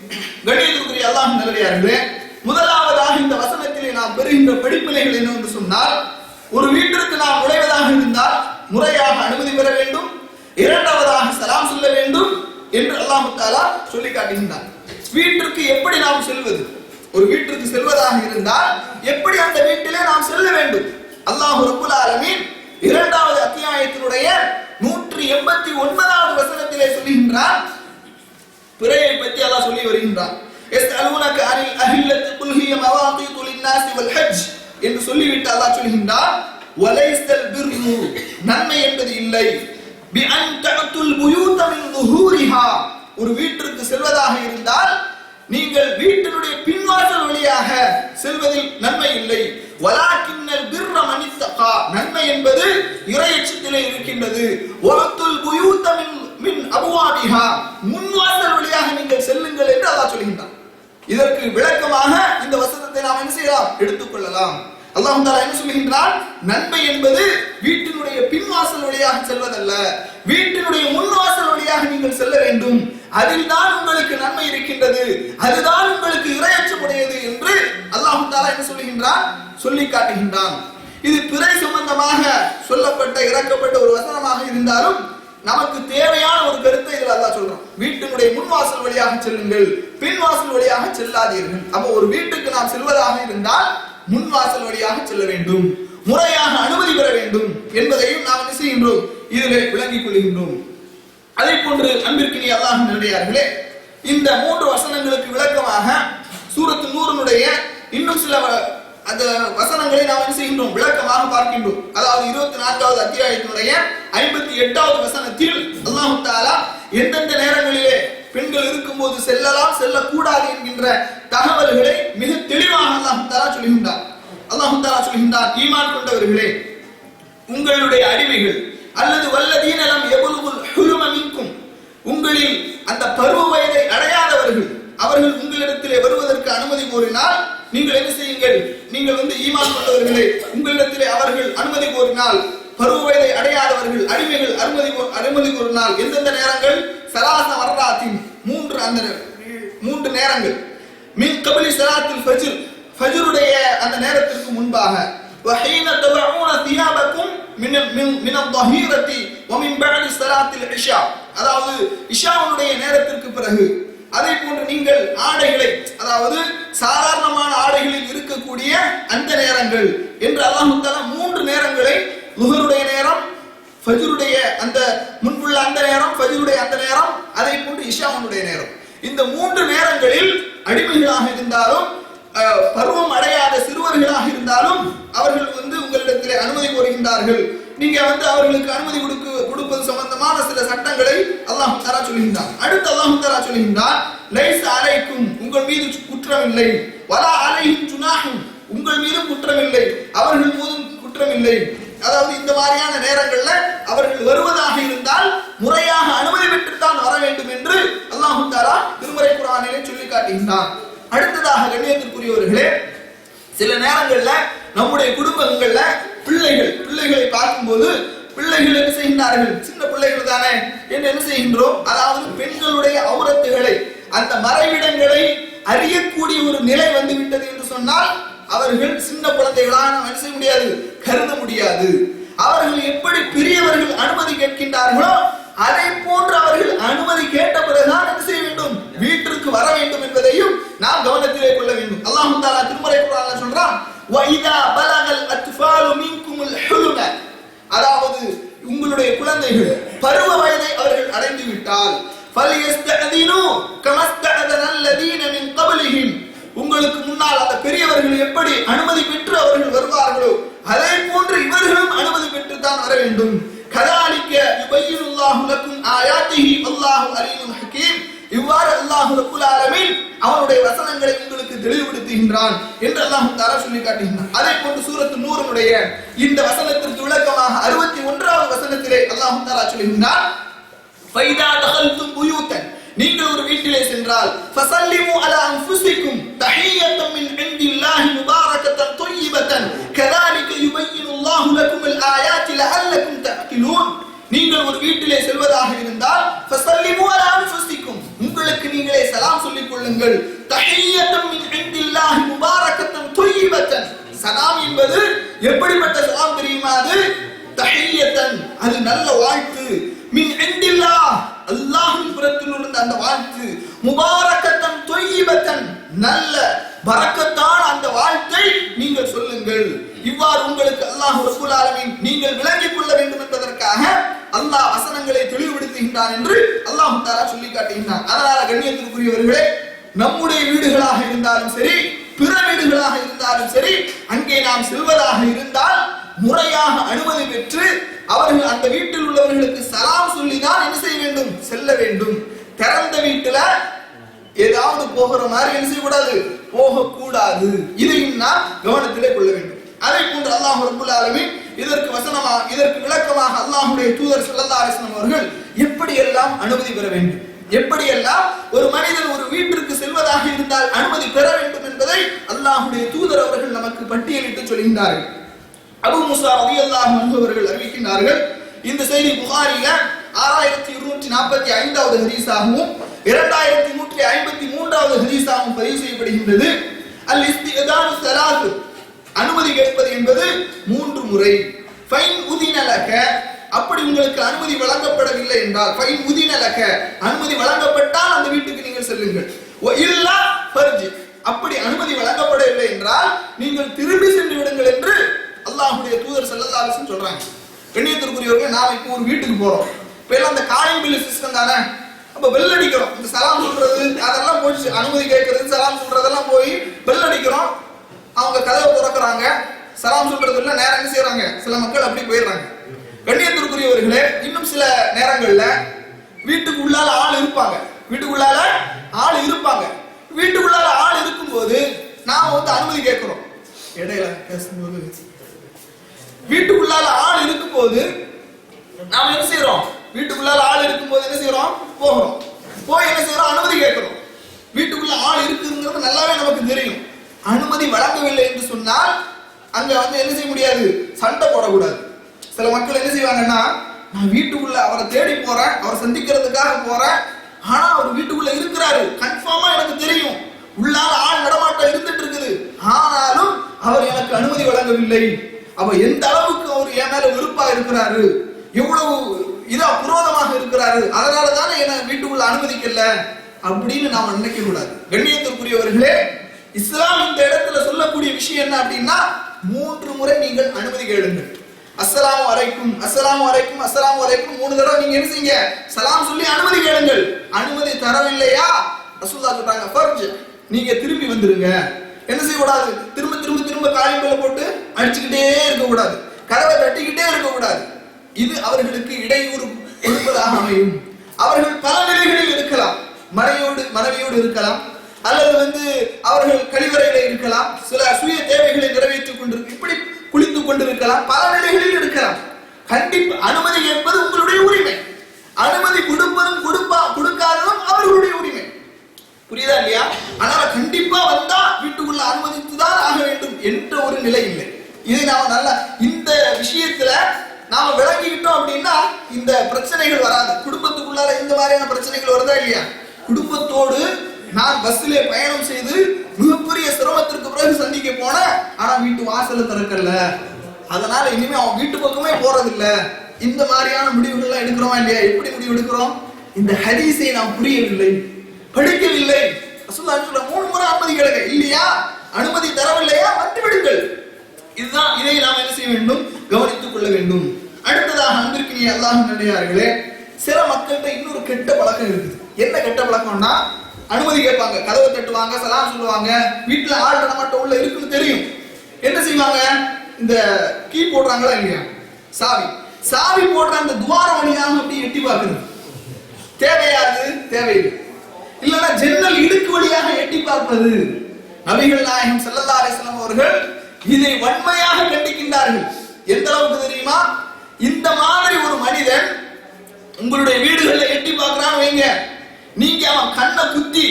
கண்ணியத்திற்குரிய அல்லாஹ்வின் நல்லடியார்களே, முதலாவதாக இந்த வசனத்திலே நாம் பெறுகின்ற படிப்பினைகள் என்னவென்று சொன்னால், ஒரு வீட்டிற்கு நாம் நுழைவதாக இருந்தால் முறையாக அனுமதி பெற வேண்டும், இரண்டாவதாக சலாம் சொல்ல வேண்டும் என்று அல்லாஹ் தஆலா சொல்லி காட்டுகின்றார். வீட்டிற்கு எப்படி நாம் செல்வது? ஒரு வீட்டிற்கு செல்வதாக இருந்தால் எப்படி அந்த வீட்டிலே நாம் செல்ல வேண்டும்? அல்லாஹ் ரப்புல் ஆலமீன் இரண்டாவது அத்தியாயத்தினுடைய 189வது வசனத்திலே சொல்லுகின்றார். பிறையை பற்றி அல்லாஹ் சொல்லி வருகின்றான். யஸ்அலூனக அனில் அஹில்லத்தி குல் ஹிய மவாகீது லின்னாஸி வல் ஹஜ் என்று சொல்லிவிட்டு அல்லாஹ் சொல்லுகின்றான், வலைஸல் பிர்ரு நன்மை என்பது இல்லை, பி அன் தஅத்துல் புயூத மின் ظுஹூரிஹா ஒரு வீட்டிற்கு செல்வதாக இருந்தால் நீங்கள் வீட்டினுடைய பின்வாசல் வழியாக செல்வதில் நன்மை இல்லை, வலாக்கின்னல் பிர்ர மனித்தகா நன்மை என்பது இறையச்சத்திலே இருக்கின்றது, வஅத்துல் புயூத மின் அபுவாபிஹா முன்வாசல் வழியாக நீங்கள் செல்லுங்கள் என்று அல்லாஹ் சொல்கின்றான். இதற்கு விளக்கமாக இந்த வசனத்தை நாம் என்ன செய்யலாம், எடுத்துக்கொள்ளலாம். அல்லாஹ் தஆலா என்ன சொல்கின்றான், நன்மை என்பது வீட்டினுடைய பின்வாசல் வழியாக செல்வதல்ல, வீட்டினுடைய முன்வாசல் வழியாக நீங்கள் செல்ல வேண்டும், அதில் தான் உங்களுக்கு நன்மை இருக்கின்றது, அதுதான் உங்களுக்கு இறையச்சமுடையது என்று அல்லாஹ் தஆலா என்ன சொல்கின்றான், சொல்லி காட்டுகின்றான். இது பிறை சம்பந்தமாக சொல்லப்பட்ட இறக்கப்பட்ட ஒரு வசனமாக இருந்தாலும் நமக்கு தேவையான ஒரு கருத்தை இதில் அல்லாஹ் சொல்றான். வீட்டினுடைய முன்வாசல் வழியாக செல்லுங்கள், பின்வாசல் வழியாக செல்லாதீர்கள். அப்ப ஒரு வீட்டுக்கு நாம் செல்வதாக இருந்தால் முன்வாசல் வழியாக செல்ல வேண்டும், முறையாக அனுமதி பெற வேண்டும் என்பதையும் நாம் என்ன செய்கின்றோம், இதிலே விளங்கிக் கொள்கின்றோம். அதே போன்று அன்பிற்கினிய அல்லாஹ் நல்லடியார்களே, இந்த 3 வசனங்களுக்கு விளக்கமாக சூரத்து நூறுனுடைய இன்னும் சில அந்த வசனங்களை நாம் என்ன செய்கின்றோம், விளக்கமாக பார்க்கின்றோம். அதாவது 24வது அத்தியாயத்தினுடைய 58வது வசனத்தில் அல்லாஹ் தஆலா எந்தெந்த நேரங்களிலே பெண்கள் இருக்கும்போது செல்லலாம் செல்லக்கூடாது என்கின்ற தகவல்களை மிக தெளிவாக அல்லாஹ் தஆலா சொல்கின்றார். அல்லாஹ் தஆலா சொல்கின்றார், ஈமான் கொண்டவர்களே, உங்களுடைய அடிமைகள் அல்லது வல்லதீன லம் யபுலுகுல் ஹுலும மின்கும் உங்களில் அந்த பருவ வயதை அடையாதவர்கள் அவர்கள் உங்களிடத்திலே வருவதற்கு அனுமதி கோரினால் நீங்கள் என்ன செய்யுங்கள், நீங்கள் ஈமான் கொண்டவர்களே, உங்களிடத்திலே அவர்கள் அனுமதி கோரினால், பருவ வயதை அடையாதவர்கள் அடிமைகள் அனுமதி கோரினால் எந்தெந்த நேரங்கள், சலாச வர்ராத்தின் 3 நேரங்கள், மின் கபலி ஸலாத்தில் ஃபஜ்ர் ஃபஜ்ருடைய அந்த நேரத்திற்கு முன்பாக, வஹீன தலஊன தியாபக்கும் மின் அத்-தஹீரத்தி வ மின் பஅதி ஸலாத்தில் இஷா அதாவது இஷாவுடைய நேரத்திற்கு பிறகு, அதே போன்று நீங்கள் ஆடைகளை அதாவது சாதாரணமான ஆடைகளில் இருக்கக்கூடிய அந்த நேரங்கள் என்று அல்லாஹ் தஆலா 3 நேரங்களை, லுஹருடைய நேரம், ஃபஜ்ருடைய அந்த முன்புள்ள அந்த நேரம், ஃபஜ்ருடைய அந்த நேரம், அதே போன்று இஷாவுடைய நேரம், இந்த 3 நேரங்களில் அடிமைகளாக இருந்தாலும் பருவம் அடையாத சிறுவர்களாக இருந்தாலும் அவர்கள் உங்களிடத்திலே அனுமதி கோருகின்றார்கள். நீங்க அவர்களுக்கு அனுமதி கொடுப்பது சம்பந்தமான சில சட்டங்களை அல்லாஹ் தஆலா சொல்கின்றார். அடுத்து அல்லாஹ் தஆலா சொல்கின்றார், லைஸ அலைக்கும் உங்கள் மீது குற்றம் இல்லை, வலா அலைஹிம் ஜுனாஹும் உங்கள் மீது குற்றம் இல்லை, அவர்கள் மீதும் குற்றம் இல்லை. அதாவது இந்த மாதிரியான நேரங்கள்ல அவர்கள் வருவதாக இருந்தால் முறையாக அனுமதி பெற்றுத்தான் வர வேண்டும் என்று அல்லாஹ் தஆலா திருமறை குர்ஆனிலே சொல்லி காட்டுகின்றார். அடுத்ததாக கண்ணியத்திற்குரியவர்களே, சில நேரங்கள்ல நம்முடைய குடும்பங்கள்ல பிள்ளைகளை பார்க்கும்போது பிள்ளைகள் என்ன செய்கின்றார்கள், சின்ன பிள்ளைகள் தானே என்று என்ன செய்கின்றோம், அதாவது பெண்களுடைய ஔரத்துகளை அந்த மறைவிடங்களை அறியக்கூடிய ஒரு நிலை வந்துவிட்டது என்று சொன்னால் அவர்கள் சின்ன குழந்தைகளாக நாம் என்ன செய்ய முடியாது, கருத முடியாது. அவர்கள் எப்படி பெரியவர்கள் அனுமதி கேட்கின்றார்களோ அதை போன்று அவர்கள் அனுமதி கேட்ட பிறகுதான் என்ன செய்ய வேண்டும், வீட்டிற்கு வர வேண்டும் என்பதையும் நாம் கவனத்திலே கொள்ள வேண்டும். அல்லாஹ் தஆலா திருமறை குர்ஆன்ல சொல்றான், வஇதா பலகல் அத்ஃபாலு மின்குமுல் ஹுலும அதாவது உங்களுடைய குழந்தைகள் பருவ வயதை அவர்கள் அடைந்து விட்டால் ஃபல்யஸ்தஅதினு கமஸ்தஅதன அல்லதீன மின் கப்லிஹிம் உங்களுக்கு முன்னால் அந்த பெரியவர்கள் எப்படி அனுமதி பெற்று அவர்கள் வருவார்களோ அதே போன்று இவர்களும் அனுமதி பெற்று தான் வர வேண்டும். கதாலிக யுபய்யினுல்லாஹு லக்கும் ஆயாத்திஹி வல்லாஹு அலீமுன் ஹகீம் இவ்வாறு அல்லாஹ் ரப்புல் ஆலமீன் அவருடைய வசனங்களை உங்களுக்கு தெளிவுபடுத்துகின்றான் என்று அல்லாஹ் தஆலா சொல்லி காட்டுகின்றான். அதே போன்று சூரத்து நூறுனுடைய இந்த வசனத்திற்கு விளக்கமாக 61வது வசனத்திலே அல்லாஹ் தஆலா சொல்கின்றான், ஃபைதா தகல்தும் புயூதன் நீங்கள் ஒரு வீட்டிலே சென்றால் ஃபஸல்லிமு அலா அன்ஃபுஸிக்கும் தஹிய்யத்தன் மின் இன்டில்லாஹி முபாரக்கத்தன் தய்யிபத்தன் கதாலிக யுபய்யினுல்லாஹு லக்குமுல் ஆயாத்தி லஅல்லக்கும் தஅகிலூன் நீங்கள் ஒரு வீட்டிலே செல்வதாக இருந்தால் ஃபஸல்லிமு அலா அன்ஃபுஸிக்கும் உங்களுக்கு நீங்களே சலாம் சொல்லிக் கொள்ளுங்கள். தஹிய்யத்தன் மின் இன்டில்லாஹி முபாரக்கத்தன் தய்யிபத்தன் சலாம் என்பது எப்படிப்பட்ட சலாம் தெரியுமா, அது தஹிய்யத்தன் அது நல்ல வாழ்த்து, மின் இன்டில்லாஹ் அல்லாஹ்வின் புறத்திலிருந்து அந்த வாழ்த்து, முபாரக்கத்தன் தொய்யிபத்தன் நல்ல பரக்கத்தான அந்த வாழ்த்தை நீங்கள் சொல்லுங்கள். இவ்வாறு உங்களுக்கு அல்லாஹ் ரப்பல் ஆலமீன் நீங்கள் விளங்கிக் கொள்ள வேண்டும் என்பதற்காக அல்லாஹ் வசனங்களை தெளிவுபடுத்துகின்றான் என்று அல்லாஹ் தஆலா சொல்லி காட்டுகின்றான். அதனால கண்ணியத்திற்குரியவர்களே, நம்முடைய வீடுகளாக இருந்தாலும் சரி, பிற வீடுகளாக இருந்தாலும் சரி, அங்கே நாம் செல்வதாக இருந்தால் முறையாக அனுமதி பெற்று அவர்கள் அந்த வீட்டில் உள்ளவர்களுக்கு சலாம் சொல்லிதான் என்ன செய்ய வேண்டும், செல்ல வேண்டும். திறந்த வீட்டுல ஏதாவது போகிற மாதிரி என்ன செய்யக்கூடாது, போகக்கூடாது. இதையும் நாம் கவனத்திலே கொள்ள வேண்டும். அதே போன்று அல்லாஹ் ரப்பல் ஆலமீன் இதற்கு விளக்கமாக அல்லாஹ்வுடைய தூதர் ஸல்லல்லாஹு அலைஹி வஸல்லம் அவர்கள் எப்படியெல்லாம் அனுமதி பெற வேண்டும், எப்படியெல்லாம் ஒரு மனிதன் ஒரு வீட்டிற்கு செல்வதாக இருந்தால் அனுமதி பெற வேண்டும் என்பதை அல்லாஹ்வுடைய தூதர் அவர்கள் நமக்கு பட்டியலிட்டு சொல்கின்றார்கள். அபூ மூஸா ரலியல்லாஹு அன்ஹு அவர்கள் அறிவிக்கின்றார்கள், இந்த செய்தி புகாரில 6245வது ஹதீஸாகவும் 2153வது ஹதீஸாகவும் பதிவு செய்யப்படுகின்றது. அல் இஸ்திதானு ஸலாத்து, அனுமதி கேட்பது என்பது 3 முறை. ஃபைன் உதினலக, அப்படி உங்களுக்கு அனுமதி வழங்கப்படவில்லை என்றால், ஃபைன் உதினலக, அனுமதி வழங்கப்பட்டால் அந்த வீட்டுக்கு நீங்கள் செல்லுங்கள். வ இல்லா ஃபர்ஜி, அப்படி அனுமதி வழங்கப்படவில்லை என்றால் நீங்கள் திரும்பி சென்று விடுங்கள் என்று அல்லாஹ்வுடைய தூதர் ஸல்லல்லாஹு அலைஹி வஸல்லம் சொல்றாங்க. கண்ணியத்திற்குரியவர்களே, நாம இப்போ ஒரு வீட்டுக்கு போறோம். இப்ப எல்லாம் அந்த காலிங் பில் சிஸ்டம் தானே, அப்ப பெல் அடிக்கிறோம். இந்த சலாம் சொல்றது அதெல்லாம் போய் அனுமதி கேட்கறது, சலாம் சொல்றதெல்லாம் போய் பெல் அடிக்கிறோம். அவங்க கதவை திறக்கிறாங்க, சலாம் சொல்றது இல்ல, நேரம் என்ன செய்யறாங்க, சில மக்கள் அப்படி போயிடுறாங்க. கண்ணியத்திற்குரியவர்களே, இன்னும் சில நேரங்கள்ல வீட்டுக்குள்ளால ஆள் இருப்பாங்க, வீட்டுக்குள்ளால ஆள் இருக்கும்போது நாம வந்து அனுமதி கேட்கிறோம். இடையில பேசும்போது வீட்டுக்குள்ளால ஆள் இருக்கும்போது நாம என்ன செய்யறோம், வீட்டுக்குள்ளால ஆள் இருக்கும்போது என்ன செய்யறோம், போய் என்ன செய்யறோம், அனுமதி கேட்கிறோம். வீட்டுக்குள்ள ஆள் இருக்குங்கிறது நல்லாவே நமக்கு தெரியும். அனுமதி வழங்கவில்லை என்று சொன்னால் அங்க வந்து என்ன செய்ய முடியாது, சண்டை போடக்கூடாது. சில மக்கள் என்ன செய்வாங்கன்னா, நான் வீட்டுக்குள்ள அவரை தேடி போறேன், அவரை சந்திக்கிறதுக்காக போறேன், ஆனா அவர் வீட்டுக்குள்ள இருக்கிறாரு, கன்ஃபார்மா எனக்கு தெரியும், உள்ளால ஆள் நடமாட்டம் இருந்துட்டு இருக்குது, ஆனாலும் அவர் எனக்கு அனுமதி வழங்கவில்லை. அவ எந்த அளவுக்கு அவர் என் மேல வெறுப்பா இருக்கிறாரு, எவ்வளவு இதா புரோதமாக இருக்கிறாரு, அதனால தானே என்ன வீட்டுக்குள்ள அனுமதிக்கல அப்படின்னு நாம நினைக்க கூடாது. கண்ணியத்திற்குரியவர்களே, இஸ்லாம் இந்த இடத்துல சொல்லக்கூடிய விஷயம் என்ன அப்படின்னா, 3 முறை நீங்கள் அனுமதி கேளுங்கள். அஸ்ஸலாமு அலைக்கும், அஸ்ஸலாமு அலைக்கும், அஸ்ஸலாமு அலைக்கும் 3 தடவை நீங்க என்ன செய்யுங்க, சலாம் சொல்லி அனுமதி கேளுங்கள். அனுமதி தரவில்லையா, ரசூலுல்லாஹ் சொல்றாங்க, ஃபர்ஜ், நீங்க திரும்பி வந்துருங்க. என்ன செய்யக்கூடாது, திரும்ப திரும்ப திரும்ப காலிங் பெல்ல போட்டு அடிச்சுக்கிட்டே இருக்க கூடாது, கதவை தட்டிக்கிட்டே இருக்க கூடாது. இது அவர்களுக்கு இடையூறு கொடுப்பதாக அமையும். அவர்கள் பல நிலைகளில் இருக்கலாம், மனைவியோடு இருக்கலாம், அல்லது வந்து அவர்கள் கழிவறையில இருக்கலாம், சில சுய தேவைகளை நிறைவேற்றிக் கொண்டிருக்க, இப்படி குளித்துக் கொண்டிருக்கலாம், பல நிலைகளில் இருக்கலாம். கண்டிப்பா அனுமதி என்பது உங்களுடைய உரிமை, அனுமதி கொடுப்பதும் கொடுக்காததும் அவர்களுடைய உரிமை. புரியுதா இல்லையா? அதனால கண்டிப்பா வந்தா வீட்டுக்குள்ள அனுமதித்துதான் ஆக வேண்டும் என்ற ஒரு நிலை இல்லை. இதை நாம நல்லா இந்த விஷயத்துல நாம விளங்கிக்கிட்டோம் அப்படின்னா இந்த பிரச்சனைகள் வராது. குடும்பத்துக்குள்ளார இந்த மாதிரியான பிரச்சனைகள் வருதா இல்லையா? குடும்பத்தோடு நான் பஸ்ஸிலே பயணம் செய்து மிகப்பெரிய சிரமத்திற்கு பிறகு சந்திக்க போன, ஆனா வீட்டு வாசல திறக்கல, அதனால இனிமே அவன் வீட்டு பக்கமே போறதில்ல, இந்த மாதிரியான முடிவுகள்லாம் எடுக்கிறோமா இல்லையா? எப்படி முடிவு எடுக்கிறோம்? இந்த ஹதீஸை நாம் புரியவில்லை, படிக்கவில்லை. ரசூலுல்லாஹ் சொல்ற 3 முறை அனுமதி கேளுங்க, இல்லையா அனுமதி தரவில்லையா வந்து விடுங்கள். இதுதான், இதை நாம் என்ன செய்ய வேண்டும், கவனித்துக் கொள்ள வேண்டும். அடுத்ததாக அன்பிற்கினிய அல்லாஹ்வின் நல்லடியார்களே, சில மக்கள்கிட்ட இன்னொரு கெட்ட பழக்கம் இருக்குது. என்ன கெட்ட பழக்கம்னா, அனுமதி கேட்பாங்க, கதவை தட்டுவாங்க, சலாம் சொல்லுவாங்க, வீட்டுல ஆள் நடமாட்டம் உள்ள இருக்குன்னு தெரியும், என்ன செய்வாங்க, இந்த கீ போடுறாங்களா இல்லையா, சாவி போடுற அந்த துவார வழியாக அப்படி எட்டி பார்க்கிறது. தேவையாது, தேவையில்லை. இல்லைன்னா ஜன்னல் இடுக்கு வழியாக எட்டி பார்ப்பது. நபிகள் நாயகம் ஸல்லல்லாஹு அலைஹி வஸல்லம் அவர்கள் இதை வன்மையாக கண்டிக்கின்றார்கள். எந்த அளவுக்கு தெரியுமா? இந்த மாதிரி ஒரு மனிதன் உங்களுடைய வீடுகளில் எட்டி பார்க்கிறான்னு வைங்க, நீங்க அவன் கண்ணை குத்தி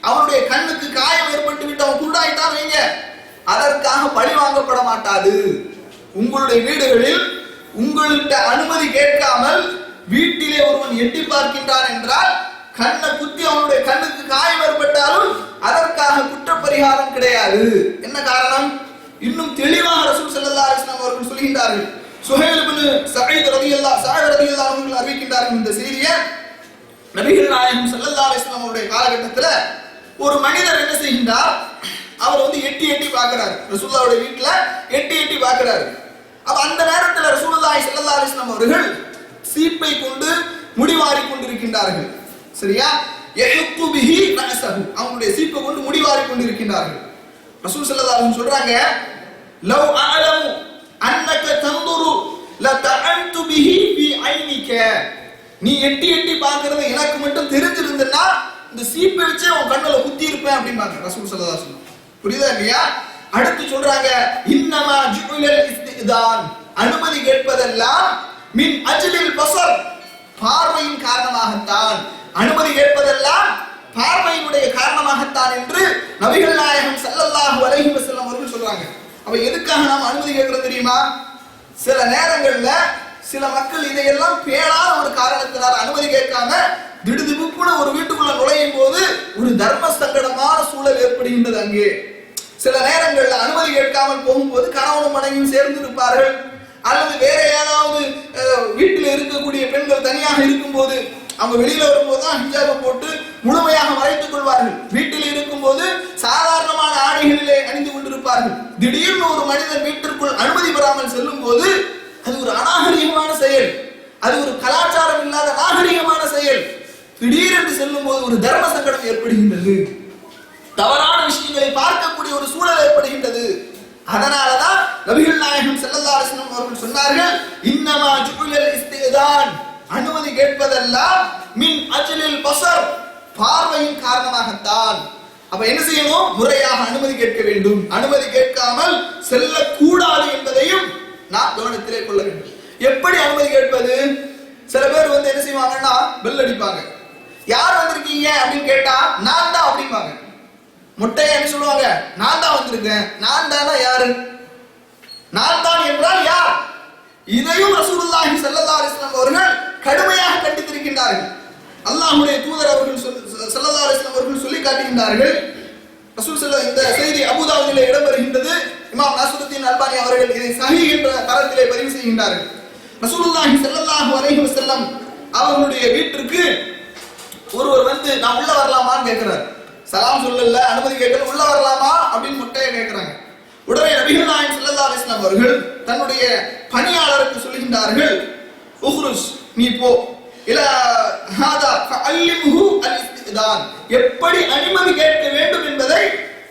அவனுடைய கண்ணுக்கு காயம் ஏற்பட்டு விட்டு அவன் குருடாயிட்டான் வைங்க, அதற்காக பழி வாங்கப்பட மாட்டாது. உங்களுடைய வீடுகளில் உங்கள்கிட்ட அனுமதி கேட்காமல் வீட்டிலே ஒருவன் எட்டி பார்க்கின்றான் என்றால், கண்ணை குத்தி அவனுடைய கண்ணுக்கு காயம் ஏற்பட்டாலும் அதற்காக குற்றப்பரிகாரம் கிடையாது. என்ன காரணம்? இன்னும் தெளிவாக ரசூல் ஸல்லல்லாஹு அலைஹி வஸல்லம் அவர்கள் சொல்கின்றார்கள். சுஹைல் இப்னு ஸஈத் ரலியல்லாஹு அன்ஹு அறிவிக்கின்றார்கள் இந்த செய்தியை. நபிகள் நாயகம் ஸல்லல்லாஹு அலைஹி வஸல்லம் அவருடைய காலகட்டத்தில் ஒரு மனிதர் என்ன செய்கின்றார், அவர் வந்து எட்டி எட்டி பார்க்கிறாரு. ரசூலுல்லாஹ்வுடைய வீட்டுல எட்டி எட்டி பார்க்கிறாரு. அப்ப அந்த நேரத்தில் ரசூலுல்லாஹி ஸல்லல்லாஹு அலைஹி வஸல்லம் அவர்கள் சீப்பை கொண்டு முடிவாரி கொண்டிருக்கின்றார்கள். சரியா? யஹுத்து பிஹி ரஸஹு, அவங்களுடைய சீப்பை கொண்டு முடிவாரி கொண்டிருக்கின்றார்கள். ரசூல் ஸல்லல்லாஹு அலைஹி வஸல்லம் சொல்றாங்க, லவ் அஅலமு அன்னக தந்துரு லதஅன்து பிஹி ஃபீ ஐனிக, நீ எட்டி எட்டி பார்க்கிறது எனக்கு மட்டும் தெரிஞ்சிருந்தா இந்த சீப்பை வச்சு உன் கண்ணுல குத்தி இருப்பேன் அப்படிம்பாங்க ரசூல் ஸல்லல்லாஹு அலைஹி வஸல்லம். புரியுதா இல்லையா? அடுத்து சொல்றாங்க, இன்னமா ஜுஇலல் இஸ்திதான், அனுமதி கேட்பதெல்லாம் மின் அஜ்லில் பஸர், பார்வையின் காரணமாகத்தான். அனுமதி கேட்பதெல்லாம் பார்வையினுடைய காரணமாகத்தான் என்று நபிகள் நாயகம் ஸல்லல்லாஹு அலைஹி வஸல்லம் அவர்கள் சொல்றாங்க. அப்ப எதுக்காக நாம் அனுமதி கேட்கிறது தெரியுமா? சில நேரங்கள்ல சில மக்கள் இதையெல்லாம் பேணாத ஒரு காரணத்தினால் அனுமதி கேட்காம திடுதிப்புன்னு ஒரு வீட்டுக்குள்ள நுழையும் போது ஒரு தர்ம சங்கடமான சூழல் ஏற்படுகின்றது. அங்கே சில நேரங்கள்ல அனுமதி கேட்காமல் போகும்போது கணவனும் மனைவியும் சேர்ந்து இருப்பார்கள், அல்லது வேற ஏதாவது வீட்டில் இருக்கக்கூடிய பெண்கள் தனியாக இருக்கும் போது அவங்க வெளியில வரும்போது தான் ஹிஜாபை போட்டு முழுமையாக மறைத்துக் கொள்வார்கள். வீட்டில் இருக்கும் போது சாதாரணமான ஆடைகளிலே அணிந்து கொண்டிருப்பார்கள். திடீர்னு ஒரு மனிதன் வீட்டிற்குள் அனுமதி பெறாமல் செல்லும் போது அது ஒரு அநாகரிகமான செயல், அது ஒரு கலாச்சாரம் இல்லாத நாகரிகமான செயல். திடீரென்று செல்லும் போது ஒரு தர்ம சங்கடம் ஏற்படுகின்றது, தவறான விஷயங்களை பார்க்கக்கூடிய ஒரு சூழல் ஏற்படுகின்றது. அதனாலதான் நபிகள் நாயகம் ஸல்லல்லாஹு அலைஹி வஸல்லம் அவர்கள் சொன்னார்கள், இன்னமா ஜுஇலல் இஸ்திதான், அனுமதி கேட்பதெல்லாம் மின் அஜ்லில் பஸர், பார்வையின் காரணமாகத்தான். அப்ப என்ன செய்யணும்? முறையாக அனுமதி கேட்க வேண்டும். அனுமதி கேட்காமல் செல்லக்கூடாது என்பதையும் நான் கவனத்திலே கொள்ள வேண்டும். எப்படி அனுமதி கேட்பது? சில பேர் என்ன செய்வாங்கன்னா பெல் அடிப்பாங்க. யார் வந்திருக்கீங்க அப்படின்னு கேட்டா நான் தான் அப்படிம்பாங்க. முட்டையை என்ன சொல்லுவாங்க? நான் தான் வந்திருக்கேன். நான் தானா யாரு? நான் தான் என்றால் யார்? இதையும் ரசூலுல்லாஹி ஸல்லல்லாஹு அலைஹி வஸல்லம் அவர்கள் கடுமையாக கண்டித்திருக்கின்றார்கள். அல்லாஹ்வுடைய தூதர் அவர்கள் ஸல்லல்லாஹு அலைஹி வஸல்லம் அவர்கள் சொல்லி காட்டுகின்றார்கள். ரசூல் ஸல்லல்லாஹு இந்த செய்தி அபூதாவுதிலே இடம்பெறுகின்றது. இமாம் நாஸிருத்தீன் அல்பானி அவர்கள் இதை சஹீஹ் என்ற தரத்திலே பதிவு செய்கின்றார்கள். ரசூலுல்லாஹி ஸல்லல்லாஹு அலைஹி வஸல்லம் அவர்களுடைய வீட்டிற்கு ஒருவர் நான் உள்ள வரலாமான்னு கேட்கிறார். சலாம் சொல்லல, அனுமதி கேட்கல, உள்ள வரலாமா அப்படின்னு முட்டையை கேட்கிறாங்க. உடனே நபிகள் நாயகம் ஸல்லல்லாஹு அலைஹி வஸல்லம் அவர்கள் தன்னுடைய பணியாளருக்கு சொல்கின்றார்கள், உஹ்ருஸ், நீ போ, இல ஹாதா ஃபஅல்லிம்ஹு அல் இஸ்திதான், எப்படி அனுமதி கேட்க வேண்டும் என்பதை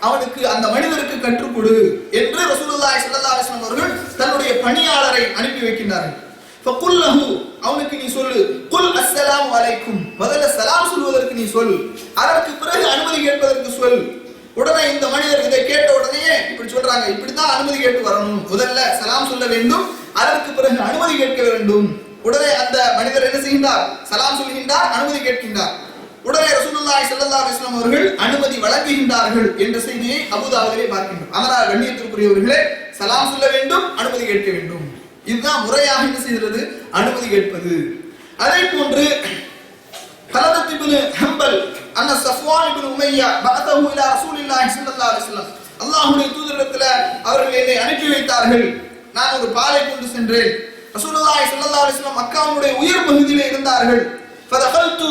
அவனுக்கு, அந்த மனிதருக்கு கற்றுக் கொடு என்று ரசூலுல்லாஹி ஸல்லல்லாஹு அலைஹி வஸல்லம் அவர்கள் தன்னுடைய பணியாளரை அனுப்பி வைக்கின்றார்கள். ஃபகுல் லஹு, அவனுக்கு நீ சொல்லு, குல் அஸ்ஸலாமு அலைக்கும், முதல்ல சலாம் சொல்வதற்கு நீ சொல், அதற்கு பிறகு அனுமதி கேட்பதற்கு சொல். உடனே இந்த மனிதர் இதை கேட்ட உடனே இப்படி சொல்றாங்க, இப்படித்தான் அனுமதி கேட்டு வரணும், முதல்ல சலாம் சொல்ல வேண்டும், அதற்கு பிறகு அனுமதி கேட்க வேண்டும். உடனே அந்த மனிதர் என்ன செய்கின்றார்? சலாம் சொல்கின்றார், அனுமதி கேட்கின்றார். உடனே ரசூலுல்லாஹி ஸல்லல்லாஹு அலைஹி வஸல்லம் அவர்கள் அனுமதி வழங்குகின்றார்கள் என்ற செய்தியை அபூதாவுதிலே பார்க்கின்றோம். அதனால் கண்ணியத்திற்குரியவர்களே, சலாம் சொல்ல வேண்டும், அனுமதி கேட்க வேண்டும். இதுதான் முறையாக என்ன செய்கிறது? அனுமதி கேட்பது. அதே போன்று ஹலரத் இப்னு ஹம்பல் அன்ன சஃப்வான் இப்னு உமையா பஅதஹு இலா ரசூலில்லாஹி ஸல்லல்லாஹு அலைஹி வஸல்லம், அல்லாஹ்வுடைய தூதரிடத்தில் அவர்கள் என்னை அனுப்பி வைத்தார்கள். நான் ஒரு பாலை கொண்டு சென்றேன். ரசூலுல்லாஹி ஸல்லல்லாஹு அலைஹி வஸல்லம் மக்காவுடைய உயர் பகுதியிலே இருந்தார்கள். ஃபதகல்து,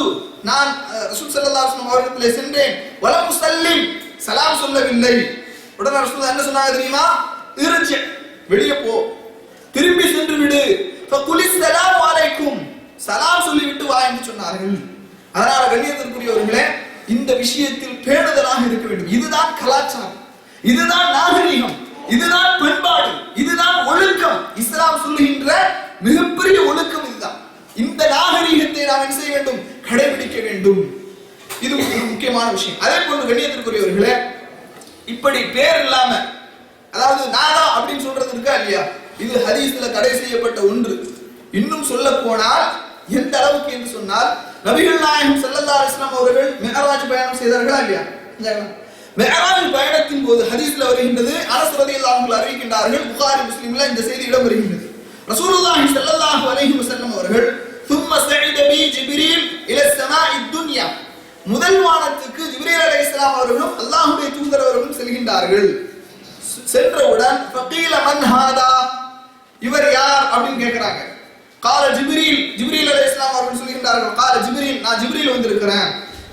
நான் ரசூல் ஸல்லல்லாஹு அலைஹி வஸல்லம் அவர்களிடத்திலே சென்றேன். வலம் முஸல்லிம், சலாம் சொல்லவில்லை. உடனே ரசூல் என்ன சொன்னாங்க தெரியுமா? இர்ஜி, வெளியே போ, திரும்பி சென்று விடு. ஃபகுலிஸ் ஸலாமு அலைக்கும், சலாம் சொல்லிவிட்டு வா என்று சொன்னார்கள். அதனால கண்ணியத்திற்குரியவர்களே, இந்த விஷயத்தில் பேணுதலாக இருக்க வேண்டும். இதுதான் கலாச்சாரம், இதுதான் நாகரிகம், இதுதான் பண்பாடு, இதுதான் ஒழுக்கம். இஸ்லாம் சொல்லுகின்ற மிகப்பெரிய ஒழுக்கம் இதுதான். இந்த நாகரிகத்தை நாம் என்ன செய்ய வேண்டும்? கடைபிடிக்க வேண்டும். இது ஒரு முக்கியமான விஷயம். அதே போன்று கண்ணியத்திற்குரியவர்களே, இப்படி பேர் இல்லாம, அதாவது நானா அப்படின்னு சொல்றது இருக்கா இல்லையா, இது ஹதீஸ்ல தடை செய்யப்பட்ட ஒன்று. இன்னும் சொல்ல போனால் எந்த அளவுக்கு என்று சொன்னால், நபிகள் நாயகம் ஸல்லல்லாஹு அலைஹி வஸல்லம் அவர்கள் மிஅராஜ் பயணம் செய்தார்களா இல்லையா? மிஅராஜ் பயணத்தின் போது ஹதீஸ்ல வருகின்றது, அனஸ் ரலியல்லாஹு அன்ஹு அறிவிக்கின்றார்கள், புகாரி முஸ்லிம்ல இந்த செய்தி இடம் வருகின்றது. ரசூலுல்லாஹி ஸல்லல்லாஹு அலைஹி வஸல்லம் அவர்கள் ثم صعد بي جبريل الى السماء الدنيا, முதல் வானத்துக்கு ஜிப்ரீல் அலைஹிஸ்ஸலாம் அவர்களும் அல்லாஹ்வுடைய தூதர் அவர்களும் செல்கின்றார்கள். சென்றவுடன் ஃபகீல மன் ஹாதா, இவர் யார் அப்படின்னு கேக்குறாங்க. கால ஜிப்ரீல், ஜிப்ரீல் அலைஹிஸ்ஸலாம் அவர்கள் சொல்கின்றார்கள், கால ஜிப்ரீல், நான் ஜிப்ரீல் வந்திருக்கிறேன்.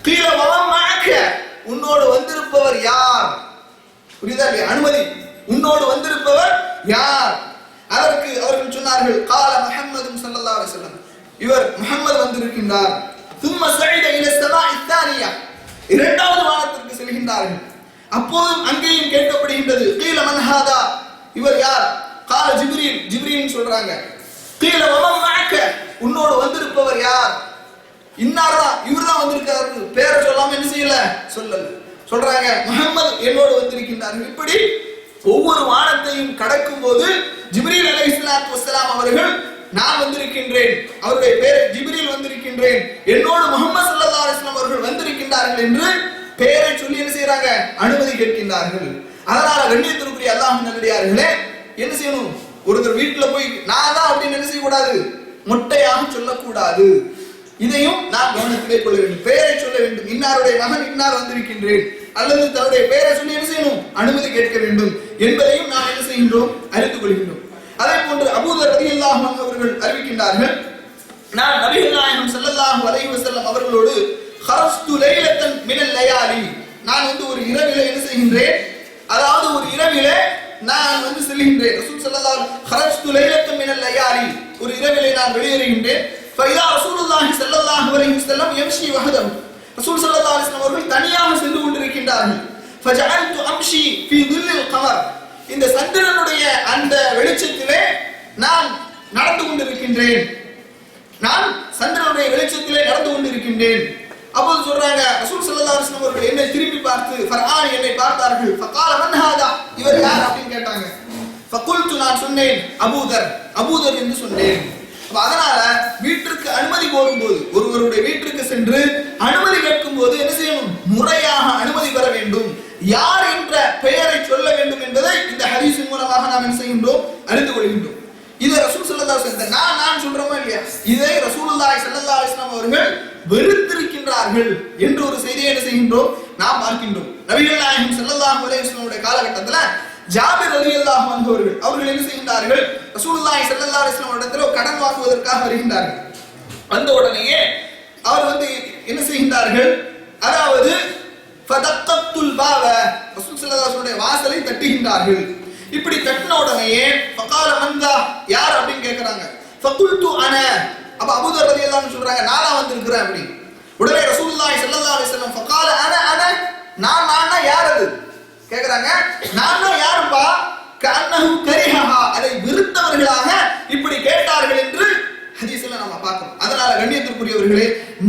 கீல வமன் மஅக, உன்னோடு வந்திருப்பவர் யார்? புரியுதா இல்லையா? அனுமதி. உன்னோடு வந்திருப்பவர் யார்? அதற்கு அவர்கள் சொன்னார்கள், கால முஹம்மது ஸல்லல்லாஹு அலைஹி வஸல்லம், இவர் முஹம்மது வந்திருக்கின்றார். ثم صعد الى السماء الثانيه, இரண்டாவது வானத்திற்கு செல்கின்றார்கள். அப்போதும் அங்கேயும் கேட்கப்படுகின்றது, கீல மன் ஹாதா, இவர் யார்? கால ஜிப்ரீல், ஜிப்ரீல் சொல்றாங்க. கீல வமன் மஅக, உன்னோடு வந்திருப்பவர் யார்? இன்னார்தான், இவர்தான் வந்திருக்காரு. பேரை சொல்லாம என்ன செய்யல, சொல்லல. சொல்றாங்க முஹம்மது என்னோடு வந்திருக்கின்றார்கள். இப்படி ஒவ்வொரு வானத்தையும் கடக்கும் போது ஜிப்ரீல் அலைஹிஸ்ஸலாத்து வஸ்ஸலாம் அவர்கள், நான் வந்திருக்கின்றேன், அவருடைய பேர் ஜிப்ரீல் வந்திருக்கின்றேன், என்னோடு முஹம்மது ஸல்லல்லாஹு அலைஹி வஸல்லம் அவர்கள் வந்திருக்கின்றார்கள் என்று பெயரை சொல்லி என்ன செய்யறாங்க, அனுமதி கேட்கின்றார்கள். அதனால கண்ணியத்திற்குரிய அல்லாஹ்வின் நல்லடியார்களே, என்ன செய்யணும், ஒருத்தர் வீட்டுல போய் நான் தான் அப்படின்னு என்ன செய்யக்கூடாது, மொட்டையாக சொல்லக்கூடாது. இதையும் நாம் கவனத்திலே கொள்ள வேண்டும். பெயரை சொல்ல வேண்டும். இன்னாருடைய மகன் இன்னார் வந்திருக்கின்றேன், அல்லது தன்னுடைய பெயரை சொல்லி என்ன செய்யணும், அனுமதி கேட்க வேண்டும் என்பதையும் நாம் என்ன செய்கின்றோம், அறிந்து கொள்கின்றோம். அதே போன்று அபூதர் ரலியல்லாஹு அன்ஹு அவர்கள் அறிவிக்கின்றார்கள், நான் நபிகள் நாயகம் ஸல்லல்லாஹு அலைஹி வஸல்லம் அவர்களோடு ஹரஸ்து லைலத்தன் மினல் லயாலி, நான் ஒரு இரவிலே என்ன செய்கின்றேன், அதாவது ஒரு இரவிலே நான் செல்கின்றேன். ரசூல் ஸல்லல்லாஹு அலைஹி வஸல்லம் ஹரஸ்து லைலத்தன் மினல் லயாலி, ஒரு இரவிலே நான் வெளியேறுகின்றேன். ஃபைதா ரசூலுல்லாஹி ஸல்லல்லாஹு அலைஹி வஸல்லம் யம்ஷி வஹதஹு, ரசூல் ஸல்லல்லாஹு அலைஹி வஸல்லம் அவர்கள் தனியாக சென்று கொண்டிருக்கின்றார்கள். ஃபஜஅல்து அம்ஷி ஃபீ தில்லில் கமர், இந்த சந்திரனுடைய அந்த வெளிச்சத்திலே நான் நடந்து கொண்டிருக்கின்றேன், நான் சந்திரனுடைய வெளிச்சத்திலே நடந்து கொண்டிருக்கின்றேன். அப்போது சொல்றாங்க, ரசூல் ஸல்லல்லாஹு அலைஹி வஸல்லம் அவர்கள் என்னை திரும்பி பார்த்து ஃபர்ஆன் என்னை பார்த்தார்கள். ஃபகால மன் ஹாதா, இவர் யார் அப்படின்னு கேட்டாங்க. ஃபகுல்து, நான் சொன்னேன், அபூதர், அபூதர் என்று சொன்னேன். அதனால வீட்டிற்கு அனுமதி கோரும்போது, ஒருவருடைய வீட்டிற்கு சென்று அனுமதி கேட்கும் போது என்ன செய்யணும், முறையாக அனுமதி பெற வேண்டும். யார் என்ற பெயரை சொல்ல வேண்டும் என்பதை இந்த ஹதீஸின் மூலமாக நாம் என்ன செய்கின்றோம், அறிந்து கொள்கின்றோம். இதை ரசூல் ஸல்லல்லாஹு அலைஹி வஸல்லம் நான் சொல்றோமா இல்லையா, இதை ரசூலுல்லாஹி ஸல்லல்லாஹு அலைஹி வஸல்லம் அவர்கள் வெறுத்திருக்கின்றார்கள் என்ற ஒரு செய்தியை என்ன செய்கின்றோம், நாம் பார்க்கின்றோம். நபிகள் நாயகம் ஸல்லல்லாஹு அலைஹி வஸல்லம் காலகட்டத்துல ஜாபிர் ரலியல்லாஹு அன்ஹு அவர்கள் என்ன செய்கின்றார்கள், ரசூலுல்லாஹி ஸல்லல்லாஹு அலைஹி வஸல்லம் இடத்துல கடன் வாங்குவதற்காக வருகின்றார்கள். வந்த உடனேயே அவர் என்ன செய்கின்றார்கள், அதாவது ஃபதக்கத்துல் பாவ, ரசூல் ஸல்லல்லாஹு அலைஹி வஸல்லம் வாசலை தட்டுகின்றார்கள். இப்படி தட்டின உடனேயே ஃபகால மன்தா, யார் அப்படின்னு கேக்குறாங்க. ஃபகுல்து அன, அப்ப அபூதர் ரலியல்லாஹு அன்ஹு சொல்றாங்க, நானா வந்திருக்கிறேன் அப்படி. உடனே ரசூலுல்லாஹி ஸல்லல்லாஹு அலைஹி வஸல்லம் ஃபகால அன அன, நான் யார் அது கேக்குறாங்க. நான் யாருப்பா, கஅன்னஹு கரிஹஹா, அதை விருத்தவர்களாக இப்படி கேட்டார்கள் என்று ஹதீஸ்ல நாம பார்க்கிறோம். அதனால கண்ணியத்திற்குரியவர்களே,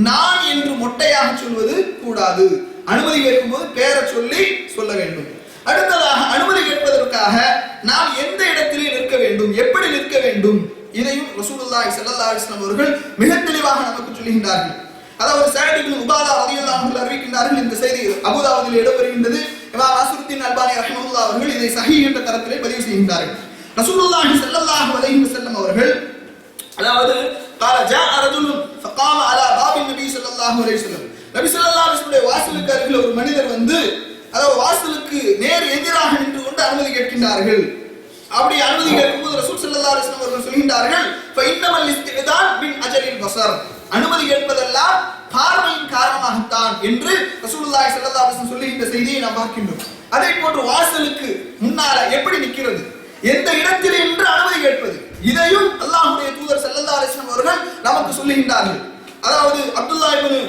நான் என்று மொட்டையாக சொல்வது கூடாது. அனுமதி கேட்கும்போது பேரை சொல்லி சொல்ல வேண்டும். அடுத்ததாக அனுமதி கேட்பதற்காக நாம் எந்த இடத்திலே நிற்க வேண்டும், எப்படி நிற்க வேண்டும், இதையும் ரசூலுல்லாஹி ஸல்லல்லாஹு அலைஹி வஸல்லம் அவர்கள் மிக தெளிவாக நமக்கு சொல்லுகின்றார்கள். அதாவது சஅத் இப்னு உபாதா ரலியல்லாஹு அன்ஹு அறிவிக்கின்றார்கள். இந்த செய்தி அபூதாவுதில் இடம்பெறுகின்றது. இமாம் நாசிருத்தீன் அல்பானி ரஹ்மத்துல்லாஹி அவர்கள் இதை ஸஹீஹ் என்ற தரத்திலே பதிவு செய்கின்றார்கள். ரசூலுல்லாஹி ஸல்லல்லாஹு அலைஹி வஸல்லம் அவர்கள், அதாவது قال جاء رجل فقام على باب النبي صلى الله عليه وسلم, நபி ஸல்லல்லாஹு அலைஹி வஸல்லம் வாசலுக்கு அருகில் ஒரு மனிதர் அதாவது வாசலுக்கு நேர் எதிராக நின்று கொண்டு அனுமதி கேட்கின்றார்கள். அப்படி அனுமதி கேட்கும்போது ரசூல் ஸல்லல்லாஹு அலைஹி வஸல்லம் அவர்கள் சொல்கின்றார்கள், ஃபஇன்னமல் இஸ்திதான் பின் அஜலில் பஸர், அனுமதி கேட்பதெல்லாம் பார்வையின் காரணமாகத்தான் என்று ரசூலுல்லாஹி ஸல்லல்லாஹு அலைஹி வஸல்லம் சொல்லுகின்ற செய்தியை நாம் பார்க்கின்றோம். அதே போன்று வாசலுக்கு முன்னால எப்படி நிற்கிறது, எந்த இடத்தில் என்று அனுமதி கேட்பது, இதையும் அல்லாஹ்வுடைய தூதர் ஸல்லல்லாஹு அலைஹி வஸல்லம் அவர்கள் நமக்கு சொல்லுகின்றார்கள். அதாவது அப்துல்லாஹ் இப்னு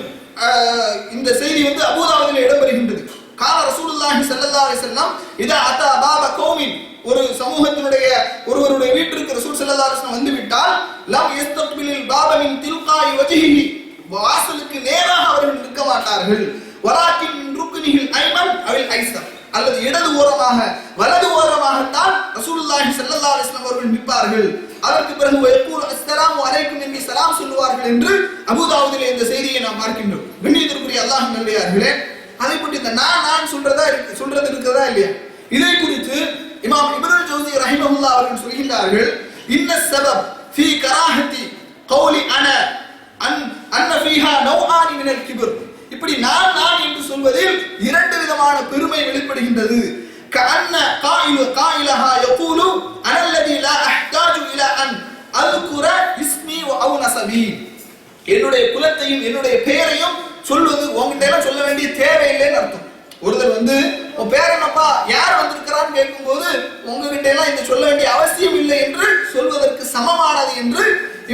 இந்த செய்தி அபூதாவுதில் இடம்பெறுகின்றது. கால ரசூலுல்லாஹி ஸல்லல்லாஹு அலைஹி வஸல்லம் இதா அத்தா பாப கௌமின், ஒரு சமூகத்தினுடைய ஒருவருடைய வீட்டிற்கு ரசூல் ஸல்லல்லாஹு அலைஹி வஸல்லம் வந்துவிட்டால், லம் யஸ்தக்பிலில் பாப மின் தில்காய் வஜ்ஹிஹி, வாசலுக்கு நேராக அவர்கள் நிற்க மாட்டார்கள். வலாக்கின் ருக்னிஹில் ஐமன் அவில் ஐஸர், அல்லது இடது ஓரமாக வலது ஓரமாகத்தான் ரசூலுல்லாஹி ஸல்லல்லாஹு அலைஹி வஸல்லம் அவர்கள் நிற்பார்கள். அதற்கு பிறகு வயக்கூல் அஸ்ஸலாமு அலைக்கும் என்று சலாம் சொல்லுவார்கள் என்று அபூதாவுதிலே இந்த செய்தியை நாம் பார்க்கின்றோம். கண்ணியத்திற்குரிய அல்லாஹ்வின் நல்லடியார்களே, அதை பற்றி இந்த நான் சொல்றது இருக்கிறதா இல்லையா, இதை குறித்து இமாம் இப்னுல் ஜௌஸி ரஹிமஹுல்லாஹ் அவர்கள் சொல்கிறார்கள், இன்ன ஸபப் ஃபீ கராஹத்தி கௌலி அன அன்ன ஃபீஹா நௌஆனி மினல் கிப்ர், இப்படி நான் என்று சொல்வதில் இரண்டு விதமான பெருமை வெளிப்படுகின்றது. கஅன்ன காயிலஹா யகூலு அனல்லதி லா அஹ்தாஜு இலா அன் அல்குர இஸ்மி வ அவ் நஸபி, என்னுடைய குலத்தையும் என்னுடைய பெயரையும் சொல்வது உங்ககிட்ட எல்லாம் சொல்ல வேண்டிய தேவையில்லைன்னு அர்த்தம். ஒருத்தர் உன் பேர் என்னப்பா, யார் வந்திருக்கிறான்னு கேட்கும்போது உங்ககிட்ட எல்லாம் இந்த சொல்ல வேண்டிய அவசியம் இல்லை என்று சொல்வதற்கு சமமானது என்று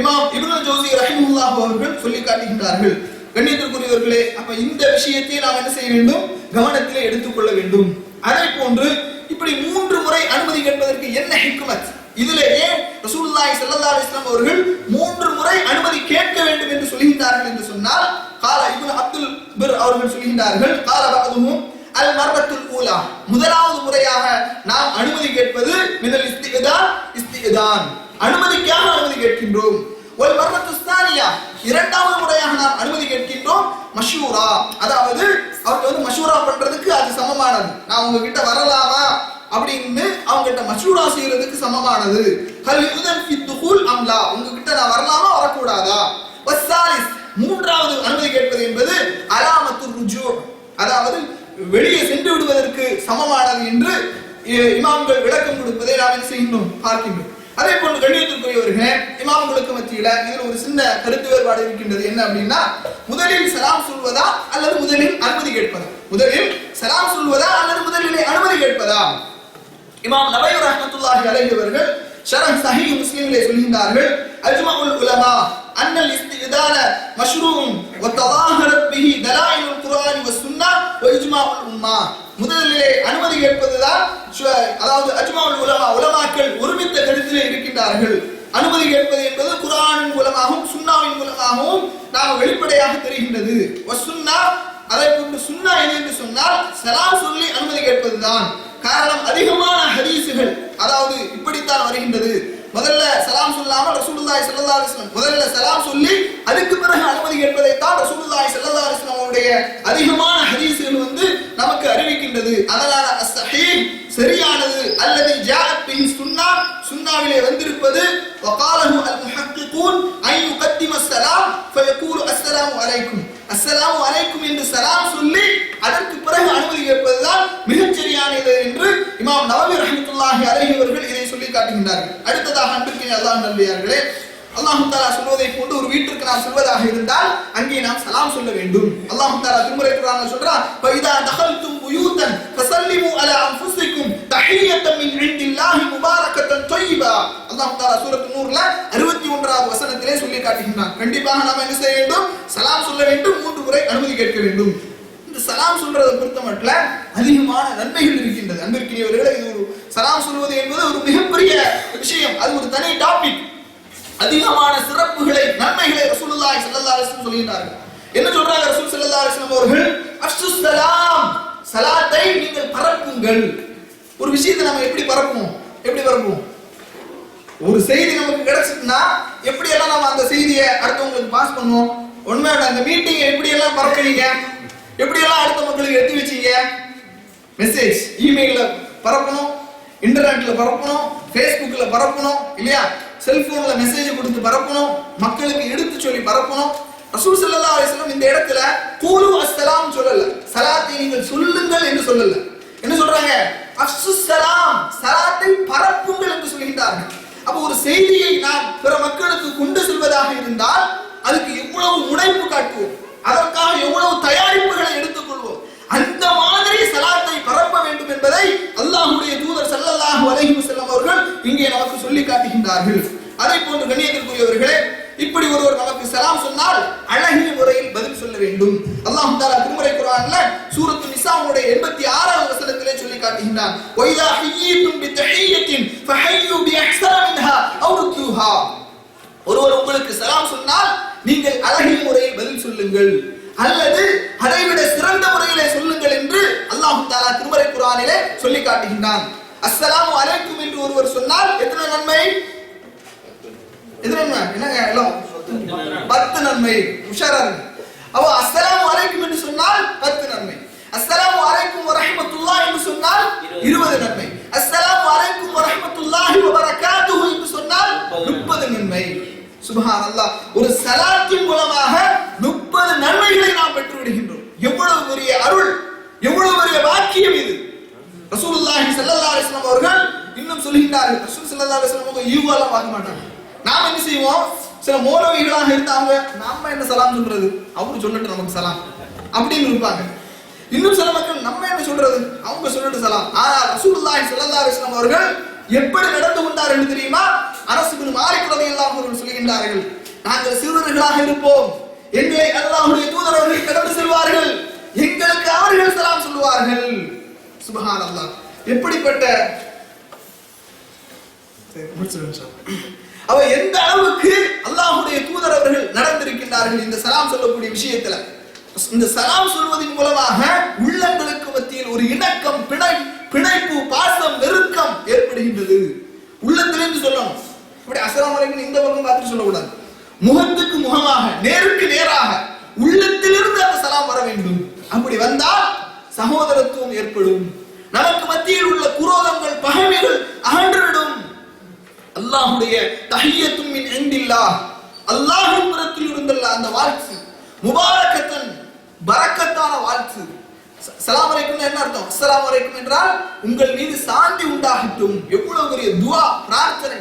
இமாம் இப்னு ஜௌசி ரஹிமஹுல்லாஹ் அவர்கள் சொல்லி காட்டுகின்றார்கள். கண்ணியத்திற்குரியவர்களே, அப்ப இந்த விஷயத்தை நாம் என்ன செய்ய வேண்டும், கவனத்திலே எடுத்துக்கொள்ள வேண்டும். அதே போன்று இப்படி 3 முறை அனுமதி கேட்பதற்கு என்ன ஹிக்மத், இதிலே ஏன் ரசூலுல்லாஹி ஸல்லல்லாஹு அலைஹி வஸல்லம் அவர்கள் 3 முறை அனுமதி கேட்க வேண்டும் என்று சொல்கின்றார்கள் என்று சொன்னால், கால இப்னு அப்துல் பிர் அவர்கள் சொல்கின்றார்கள், கால பஅதுஹும் அல் மர்ரத்துல் ஊலா, முதலாவது முறையாக நாம் அனுமதி கேட்பது மினல் இஸ்திதான், அனுமதிக்காக அனுமதி கேட்கின்றோம். வல் மர்ரத்து ஸானியா, இரண்டாவது முறையாக நாம் அனுமதி கேட்கின்றோம் மஷூரா, அதாவது அவருக்கு மஷூரா பண்றதுக்கு அது சமமானது. நான் உங்ககிட்ட வரலாமா அப்படின்னு அவங்க கிட்ட மஷூரா செய்யறதுக்கு சமமானது. ஹல் யுதன் ஃபி துஹூல் அம்லா, உங்ககிட்ட நான் வரலாமா வரக்கூடாதா. வஸ்ஸாலிஸ், மூன்றாவது அனுமதி கேட்பது என்பது அலாமத்துர் ருஜூ, அதாவது வெளியே சென்று விடுவதற்கு சமமானது என்று இமாம்கள் விளக்கம் கொடுப்பதை நாம் என்ன செய்கின்றோம், பார்க்கின்றோம். அதே போன்று கண்ணியத்திற்குரியவர்களே, இமாம்களுக்கு மத்தியில இதில் ஒரு சின்ன கருத்து வேறுபாடு இருக்கின்றது. என்ன அப்படின்னா, முதலில் சலாம் சொல்வதா அல்லது முதலில் அனுமதி கேட்பதா, முதலில் சலாம் சொல்வதா அல்லது முதலில் அனுமதி கேட்பதா. இமாம் நபவி ரஹ்மத்துல்லாஹி அலைஹி அவர்கள் ஷரஹ் ஸஹீஹ் முஸ்லிமிலே சொல்கின்றார்கள், அஜ்மஉல் உலமா அன்னல் இஸ்திதான மஷ்ரூஉன் வ தவாஹரத் பிஹி தலாயிலுல் குர்ஆன் வ சுன்னah வ இஜ்மாஉல் உம்மா, முதலிலே அனுமதி கேட்பதுதான், அதாவது அஜ்மஉல் உலமா, உலமாக்கள் ஒருமித்த கருத்திலே இருக்கின்றார்கள். அனுமதி கேட்பது என்பது குர்ஆனின் மூலமாகவும் சுன்னாவின் மூலமாகவும் நாம் வெளிப்படையாக தெரிகின்றது. வ சுன்னah, அதை போன்று சுன்னா எது என்று சொன்னால் சலாம் சொல்லி அனுமதி கேட்பதுதான். காரணம், அதிகமான ஹதீசுகள் அதாவது இப்படித்தான் வருகின்றது, முதல்ல சலாம் சொல்லாமல் ரசூலுல்லாஹி ஸல்லல்லாஹு அலைஹி வஸல்லம் முதல்ல சலாம் சொல்லி அதுக்கு பிறகு அனுமதி கேட்பதை தான் ரசூலுல்லாஹி ஸல்லல்லாஹு அலைஹி வஸல்லம் அவருடைய அதிகமான ஹதீசுகள் நமக்கு அறிவிக்கின்றது. அதனால அஸ்ஸஹீஹ், சரியானது, அல்லது ஜாஅத் பிஹி சுன்னா, சுன்னாவிலே வந்திருப்பது, வகாலஹு அல் முஹக்கிகூன் ஐ யுகத்திம ஸலாம் ஃபயகூலு அஸ்ஸலாமு அலைக்கும், அஸ்ஸலாமு அலைக்கும் என்று சலாம் சொல்லி அதற்கு பிறகு அனுமதி கேட்பதுதான் மிகச் சரியானது என்று இமாம் நவவி ரஹ்மத்துல்லாஹி அலைஹி அவர்கள் இதை சொல்லி காட்டுகின்றார்கள். அடுத்ததாக அன்பிற்கினிய அல்லாஹ் நல்லடியார்களே, அல்லாஹ் தஆலா சொல்வதை போன்று ஒரு வீட்டிற்கு நாம் செல்வதாக இருந்தால் அங்கே நாம் சலாம் சொல்ல வேண்டும். அல்லாஹ் தஆலா திருமறை குர்ஆனில் சொல்றான், ஃபைதா தகல்தும் புயூதன் ஃபஸல்லிமு அலா அன்ஃபுஸிக்கும் தஹிய்யத்தன் மின் இன்டில்லாஹி முபாரக்கத்தன் தய்யிபா. அல்லாஹ் தஆலா சூரத்து நூர்ல 61வது வசனத்திலே சொல்லி காட்டுகின்றான், கண்டிப்பாக நாம் என்ன செய்ய வேண்டும், சலாம் சொல்ல வேண்டும், 3 முறை அனுமதி கேட்க வேண்டும். இந்த சலாம் சொல்றதை பொறுத்தமட்டில் அதிகமான நன்மைகள் இருக்கின்றது. அன்பிற்கினியவர்களே, இது ஒரு சலாம் சொல்வது என்பது ஒரு மிகப்பெரிய விஷயம், அது ஒரு தனி டாபிக். அதிகமான சிறப்புகளை, நன்மைகளை ரசூலுல்லாஹி ஸல்லல்லாஹு அலைஹி வஸல்லம் சொல்கிறார்கள். என்ன சொல்றாங்க ரசூல் ஸல்லல்லாஹு அலைஹி வஸல்லம் அவர்கள், அஃஷுஸ் ஸலாம், ஸலாத்தை நீங்கள் பரப்புங்கள். ஒரு விஷயத்தை நம்ம எப்படி பரப்புவோம், ஒரு செய்தி நமக்கு கிடைச்சிட்டுனா எப்படி எல்லாம் நம்ம அந்த செய்தியை அடுத்தவங்களுக்கு பாஸ் பண்ணுவோம். உண்மையான அந்த மீட்டிங்கை எப்படி எல்லாம் பரப்புறீங்க, எப்படி எல்லாம் அடுத்த மக்களுக்கு எடுத்து வச்சீங்க, மெசேஜ் இமெயில்ல பரப்பணும், இன்டர்நெட்ல பரப்பணும், ஃபேஸ்புக்ல பரப்பணும் இல்லையா, செல்போன்ல மெசேஜ் கொடுத்து பரப்பணும், மக்களுக்கு எடுத்து சொல்லி பரப்பணும். ரசூல் ஸல்லல்லாஹு அலைஹி வஸல்லம் இந்த இடத்துல கூலு அஸ்ஸலாம் சொல்லல, சலாத்தை நீங்கள் சொல்லுங்கள் என்று சொல்லல. என்ன சொல்றாங்க, அஃஷுஸ் ஸலாம், சலாத்தை பரப்புங்கள் என்று சொல்கிறார்கள். அப்ப ஒரு செய்தியை நாம் பிற மக்களுக்கு கொண்டு செல்வதாக இருந்தால் அதுக்கு எவ்வளவு முனைப்பு காட்டுவோம், அதற்காக எவ்வளவு தயாரிப்புகளை எடுத்துக்கொள்வோம். அந்த மாதிரி சலாத்தை பரப்ப வேண்டும் என்பதை அல்லாஹ்வுடைய தூதர் ஸல்லல்லாஹு அலைஹி வஸல்லம் அவர்கள் இங்கே நமக்கு சொல்லி காட்டுகின்றார்கள். அதே போன்று கண்ணியத்திற்குரியவர்களே, இப்படி ஒருவர் நமக்கு சலாம் சொன்னால் அழகிய முறையில் பதில் சொல்ல வேண்டும். அல்லாஹ் தஆலா திருமறை குர்ஆன்ல சூரத்து நிசாவுடைய 86வது வசனத்திலே சொல்லி காட்டுகின்றான், வைதா ஹய்யிதும் பிதஹிய்யத்தின் ஃபஹய்யு பிஅஹ்ஸன மின்ஹா அவ் ருத்துஹா. ஒருவர் உங்களுக்கு சலாம் சொன்னால் நீங்கள் அழகிய முறையில் பதில் சொல்லுங்கள் அல்லது அதைவிட சிறந்த முறையிலே சொல்லுங்கள் என்று அல்லாஹ் தஆலா திருமறை குர்ஆனிலே சொல்லி காட்டுகின்றான். அஸ்ஸலாமு அலைக்கும் என்று ஒருவர் சொன்னால் எத்தனை நன்மை, என்னங்க எல்லாம் 10 நன்மை. உஷாரா இருக்கு. அப்ப அஸ்ஸலாமு அலைக்கும் என்று சொன்னால் 10 நன்மை, அஸ்ஸலாமு அலைக்கும் வ ரஹ்மத்துல்லாஹி என்று சொன்னால் 20 நன்மை, அஸ்ஸலாமு அலைக்கும் வ ரஹ்மத்துல்லாஹி வ பரகாத்துஹு என்று சொன்னால் 30 நன்மை. சுப்ஹானல்லாஹ், ஒரு சலாத்தின் மூலமாக 30 நன்மைகளை நாம் பெற்று விடுகின்றோம். எவ்வளவு பெரிய அருள், எவ்வளவு பெரிய பாக்கியம் இது. ரசூலுல்லாஹி ஸல்லல்லாஹு அலைஹி வஸல்லம் அவர்கள் இன்னும் சொல்கிறார்கள், ரசூல் ஸல்லல்லாஹு அலைஹி வஸல்லம் அவங்க ஈவாலாம் பார்க்க மாட்டாங்க. நாம என்ன செய்வோம், சில மௌலவிகளாக இருந்தாங்க, நாம என்ன சலாம் சொல்றது, அவரு சொல்லட்டும் நமக்கு சலாம் அப்படின்னு இருப்பாங்க. இன்னும் சில மக்கள் நம்ம என்ன சொல்றது, அவங்க சொல்லிட்டு சலாம். ஆனால் ரசூலுல்லாஹி ஸல்லல்லாஹு அலைஹி வஸல்லம் அவர்கள் எப்படி நடந்து கொண்டார்கள் தெரியுமா? அனஸ் இப்னு மாலிக் ரலியல்லாஹு அன்ஹு சொல்கின்றார்கள், நாங்கள் சிறுவர்களாக இருப்போம், எங்களை அல்லாஹ்வுடைய தூதர் அவர்கள் கடந்து செல்வார்கள், எங்களுக்கு அவர்கள் சலாம் சொல்லுவார்கள். சுப்ஹானல்லாஹ், எப்படிப்பட்ட அவ எந்த அளவுக்கு அல்லாஹ்வுடைய தூதர் அவர்கள் நடந்திருக்கின்றார்கள் இந்த சலாம் சொல்லக்கூடிய விஷயத்துல. இந்த சலாம் சொல்வதன் மூலமாக உள்ளங்களுக்கு மத்தியில் ஒரு இணக்கம், பிணைப்பு, பாசம், நெருக்கம் ஏற்படுகின்றது. உள்ளத்திலிருந்து சொல்லணும். இப்படி அஸ்ஸலாமு அலைக்கும் இந்த பக்கம் பார்த்து சொல்லக்கூடாது. முகத்துக்கு முகமாக, நேருக்கு நேராக, உள்ளத்திலிருந்து அந்த சலாம் வர வேண்டும். அப்படி வந்தால் சகோதரத்துவம் ஏற்படும். நமக்கு மத்தியில் உள்ள குரோதங்கள், பகைமைகள் அகன்றுவிடும். அல்லாஹ்வுடைய தஹிய்யத்தும் மின் இன்டில்லாஹ், அல்லாஹ்வின் புறத்தில் இருந்துள்ள அந்த வாழ்த்து முபாரக்கத்தன், பரக்கத்தான வாழ்த்து. ஸலாம் அலைக்கும் என்ன அர்த்தம்? அஸ்ஸலாமு அலைக்கும் என்றால் உங்கள் மீது சாந்தி உண்டாகட்டும். எவ்வளவு பெரிய துஆ, பிரார்த்தனை.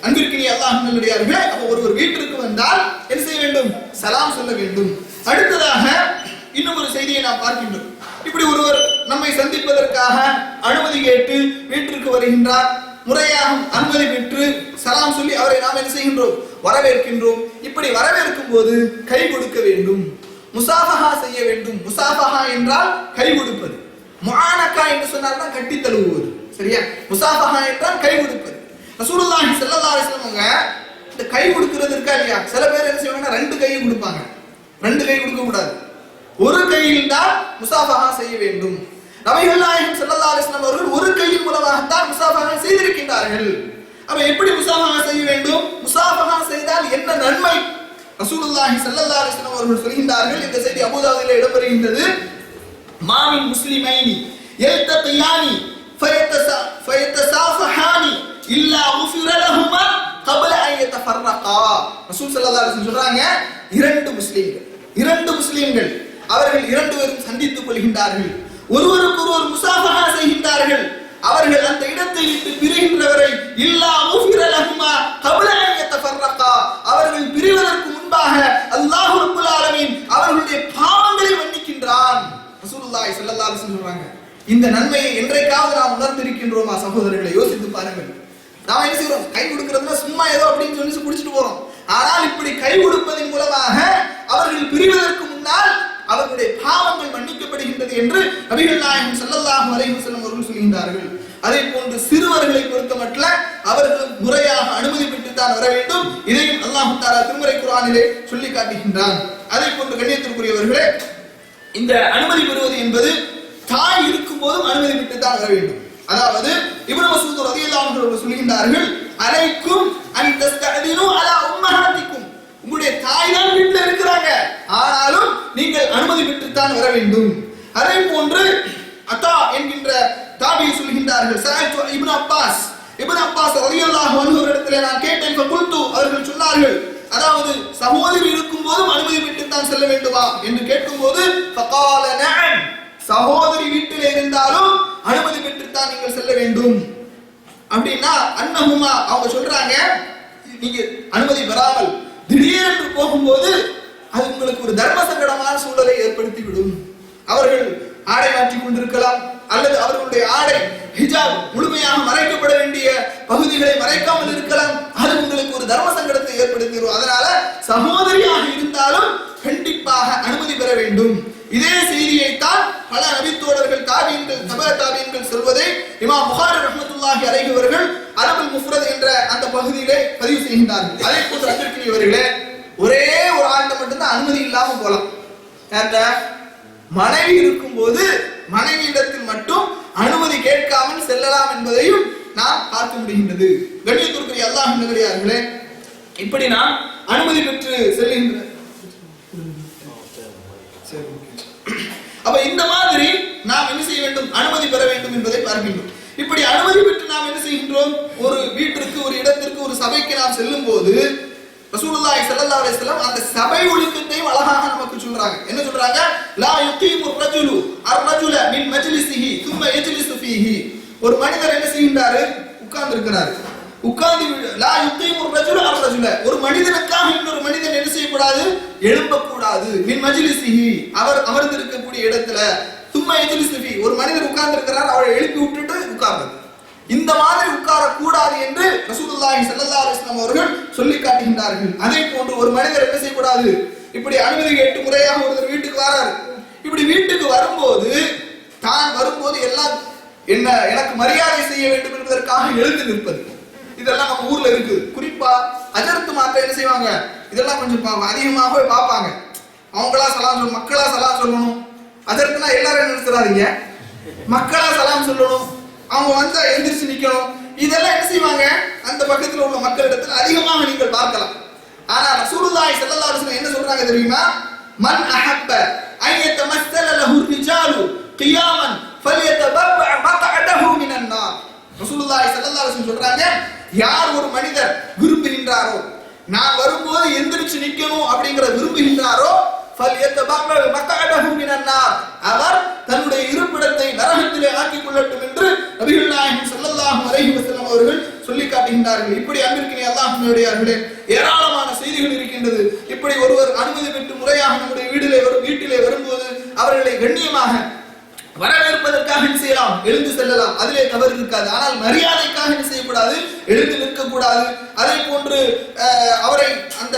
அன்பிற்கினிய அல்லாஹ்வின் நல்லடியார்களே, அப்ப ஒருவர் வீட்டிற்கு வந்தால் என்ன செய்ய வேண்டும்? சலாம் சொல்ல வேண்டும். அடுத்ததாக இன்னும் ஒரு செய்தியை நாம் பார்க்கின்றோம். இப்படி ஒருவர் நம்மை சந்திப்பதற்காக அனுமதி கேட்டு வீட்டிற்கு வருகின்றார். முறையாக அனுமதி பெற்று சலாம் சொல்லி அவரை நாம் என்ன செய்கின்றோம்? வரவேற்கின்றோம். இப்படி வரவேற்கும் போது கை கொடுக்க வேண்டும், முசாஃபஹா செய்ய வேண்டும். முசாஃபஹா என்றால் கை கொடுப்பது. முஆனகா என்று சொன்னால் தான் கட்டி தழுவுவது. சரியா? முசாஃபஹா என்றால் கை கொடுப்பது. ரசூலுல்லாஹி ஸல்லல்லாஹு அலைஹி வஸல்லம் இந்த கை கொடுக்கிறது இருக்கா இல்லையா? சில பேர் என்ன செய்வாங்கன்னா 2 கையை கொடுப்பாங்க. 2 கை கொடுக்க கூடாது. ஒரு கையில் தான் முசாஃபஹா செய்ய வேண்டும். நபிகள் நாயகம் ஸல்லல்லாஹு அலைஹி வஸல்லம் அவர்கள் ஒரு கையின் மூலமாக தான் முசாஃபஹா செய்திருக்கின்றார்கள். அப்ப எப்படி முசாஃபஹா செய்ய வேண்டும்? முசாஃபஹா செய்தால் என்ன நன்மை? ரசூலுல்லாஹி ஸல்லல்லாஹு அலைஹி வஸல்லம் அவர்கள் சொல்கின்றார்கள். இந்த செய்தி அபூதாவுதிலே இடம்பெறுகின்றது. மாமின் முஸ்லிமைனி யல்தகியானி ஃபயத்தசாஃபஹானி இல்லா குஃபிர லஹுமா قبل ان يتفرقا. ரசூல் ஸல்லல்லாஹு அலைஹி வஸல்லம் சொல்றாங்க, 2 முஸ்லிம்கள் அவர்கள் 2 பேரும் சந்தித்துக் கொள்கின்றார்கள், ஒருவருக்கொருவர் முசாஃபஹா செய்கின்றார்கள். அவர்கள் அந்த இடத்தை விட்டு பிரிகின்றவரை இல்லா குஃபிர லஹுமா قبل ان يتفرقا, அவர்கள் பிரிவதற்கு முன்பாக அல்லாஹ் ரப்பல் ஆலமீன் அவர்களுடைய பாவங்களை மன்னிக்கின்றான். ரசூலுல்லாஹி ஸல்லல்லாஹு அலைஹி வஸல்லம் சொல்றாங்க. இந்த நன்மையை என்றைக்காவது நாம் உணர்ந்திருக்கின்றோமா சகோதரர்களை? யோசித்து பாருங்கள். நாம என்ன செய்றோம்? கை கொடுக்கிறதுனா சும்மா ஏதோ அப்படின்னு சொல்லி குடிச்சிட்டு போறோம். ஆனால் இப்படி கை கொடுப்பதன் மூலமாக அவர்கள் பிரிவதற்கு முன்னால் அவர்களுடைய பாவங்கள் மன்னிக்கப்படுகின்றது என்று நபிகள் நாயகம் ஸல்லல்லாஹு அலைஹி வஸல்லம் அவர்கள் சொல்கின்றார்கள். அதே போன்று சிறுவர்களை பொறுத்தமட்டில் அவர்கள் முறையாக அனுமதி பெற்றுத்தான் வர வேண்டும். இதையும் அல்லாஹ் தஆலா திருமறை குர்ஆனிலே சொல்லி காட்டுகின்றான். அதே போன்று கண்ணியத்திற்குரியவர்களே, இந்த அனுமதி பெறுவது என்பது தாய் இருக்கும் போதும் அனுமதி பெற்றுத்தான் வர வேண்டும். அதாவது இப்னு மஸ்ஊத் ரலியல்லாஹு அன்ஹு அவர்கள் சொல்கின்றார்கள், அலைக்கும் அன் தஸ்தஅதினு அலா உம்மஹாத்திக்கும், உங்களுடைய தாய் தான் வீட்டில் இருக்கிறாங்க, ஆனாலும் நீங்கள் அனுமதி பெற்றுத்தான் வர வேண்டும். அதே போன்று அத்தா என்கின்ற தாபி சொல்கின்றார்கள், சஅல்து இப்னு அப்பாஸ் ரலியல்லாஹு அன்ஹு அவர்களிடத்திலே நான் கேட்டேன். ஃபகுல்து, அவர்கள் சொன்னார்கள், அதாவது சகோதரி இருக்கும் போதும் அனுமதி பெற்றுத்தான் செல்ல வேண்டுமா என்று கேட்கும்போது ஃபகால நஅம், சகோதரி வீட்டிலே இருந்தாலும் அனுமதி பெற்றுத்தான் நீங்கள் செல்ல வேண்டும். அப்படின்னா அன்னஹுமா, அவங்க சொல்றாங்க, நீங்க அனுமதி பெறாமல் திடீரென்று போகும்போது அது உங்களுக்கு ஒரு தர்ம சங்கடமான சூழலை ஏற்படுத்தி விடும். அவர்கள் ஆடை மாற்றிக் கொண்டிருக்கலாம், அல்லது அவர்களுடைய ஆடை ஹிஜாப் முழுமையாக மறைக்கப்பட வேண்டிய பகுதிகளை மறைக்காமல் இருக்கலாம். அது உங்களுக்கு ஒரு தர்ம சங்கடத்தை ஏற்படுத்திடும். அதனால சகோதரியாக இருந்தாலும் கண்டிப்பாக அனுமதி பெற வேண்டும். இதே செய்தியைத்தான் பல நபித்தோழர்கள், தாபீன்கள், தபா தாபீன்கள் சொல்வதை இமாம் புகாரி ரஹ்மத்துல்லாஹி அலைஹி அவர்கள் அரபுல் முஃப்ரத் என்ற அந்த பகுதியிலே பதிவு செய்கின்றார்கள். அதே போன்று அன்பிற்குரியவர்களே, ஒரே ஒரு ஆண்ட மட்டும்தான் அனுமதி இல்லாம போலாம். மனைவி இருக்கும் போது மனைவியிடத்தில் மட்டும் அனுமதி கேட்காமல் செல்லலாம் என்பதையும் நாம் பார்க்க முடிகின்றது. கண்ணியத்திற்குரிய அல்லாஹ்வின் நல்லடியார்களே, இப்படி நாம் அனுமதி பெற்று செல்கின்ற அப்ப இந்த மாதிரி நாம் என்ன செய்ய வேண்டும்? அனுமதி பெற வேண்டும் என்பதை பார்க்கின்றோம். இப்படி அனுமதி பெற்று நாம் என்ன செய்கின்றோம்? ஒரு வீட்டிற்கு, ஒரு இடத்திற்கு, ஒரு சபைக்கு நாம் செல்லும் போது ரசூலுல்லாஹி ஸல்லல்லாஹு அலைஹி வஸல்லம் அந்த சபை ஒழுக்கத்தையும் அழகாக நமக்கு சொல்றாங்க. என்ன சொல்றாங்க? லா யுகீமு ரஜுலு அர்-ரஜுல மின் மஜ்லிஸிஹி ثم يجلس فيه. ஒரு மனிதர் என்ன செய்கின்றாரு? உட்கார்ந்து இருக்கிறார். உட்கார்ந்து லா யுகீமு ரஜுல அர்-ரஜுல, ஒரு மனிதனுக்காக இன்னொரு மனிதன் என்ன செய்யக்கூடாது? எழும்பக்கூடாது. மின் மஜ்லிஸிஹி, அவர் அமர்ந்திருக்கக்கூடிய இடத்துல. தும்ம யஜ்லிஸு ஃபீ, ஒரு மனிதர் உட்கார்ந்து இருக்கிறார், அவரை எழுப்பி விட்டுட்டு உட்கார்றது. இந்த மாதிரி உட்கார கூடாது என்று ரசூலுல்லாஹி ஸல்லல்லாஹு அலைஹி வஸல்லம் அவர்கள் சொல்லி காட்டுகின்றார்கள். அதே போன்று ஒரு மனிதர் என்ன செய்யக்கூடாது, இப்படி அனுமதி கேட்டு முறையாக ஒருத்தர் வீட்டுக்கு வராரு, இப்படி வீட்டுக்கு வரும்போது தான் வரும்போது எல்லாம் என்ன எனக்கு மரியாதை செய்ய வேண்டும் என்பதற்காக எழுந்து நிற்பது, இதெல்லாம் நம்ம ஊர்ல இருக்கு. குறிப்பா அஜர்த்து மாத்த என்ன செய்வாங்க, இதெல்லாம் கொஞ்சம் அதிகமாகவே பார்ப்பாங்க. அவங்களா சலாம் சொல்லணும், மக்களா சலாம் சொல்லணும். அஜர்த்துனா எல்லாரும் நினைச்சிடாதீங்க, மக்களா சலாம் சொல்லணும், அவங்க வந்தா எந்திரிச்சு நிக்கணும். இதெல்லாம் என்ன செய்வாங்க, அந்த பக்கத்துல உள்ள மக்களிடத்தில் அதிகமாக நீங்கள் பார்க்கலாம். ஆனா ரசூலுல்லாஹி ஸல்லல்லாஹு அலைஹி வஸல்லம் என்ன சொல்றாங்க தெரியுமா, மன் அஹப்ப அன் யதமஸ்ஸல லஹு ரிஜாலு கியாமன் ஃபல்யதபவ்வ மக்அதஹு மினன் நார். ரசூலுல்லாஹி ஸல்லல்லாஹு அலைஹி வஸல்லம் சொல்றாங்க, யார் ஒரு மனிதர் விரும்புகின்றாரோ, நான் வரும்போது எந்திரிச்சு நிக்கணும் அப்படிங்கற விரும்புகின்றாரோ, ஃபல்யதபவ்வ மக்அதஹு மினன் நார், அவர் தன்னுடைய இருப்பிடத்தை நரகத்திலே ஆக்கிக் கொள்ளட்டும் என்று நபிகள் நாயகம் ஸல்லல்லாஹு அலைஹி வஸல்லம் அவர்கள் சொல்லி காட்டுகின்றார்கள். இப்படி அன்பிற்கினிய அல்லாஹ்வுடையவர்களே, ஏராளமான செய்திகள் இருக்கின்றது. இப்படி ஒருவர் அனுமதி பெற்று முறையாக நம்முடைய வீட்டிலே வரும்போது அவர்களை கண்ணியமாக வரவேற்பதற்காக என்ன செய்யலாம், எழுந்து செல்லலாம், அதிலே தவறு இருக்காது. ஆனால் மரியாதைக்காக என்ன செய்யக்கூடாது, எழுந்து நிற்கக்கூடாது. அதே போன்று அவரை அந்த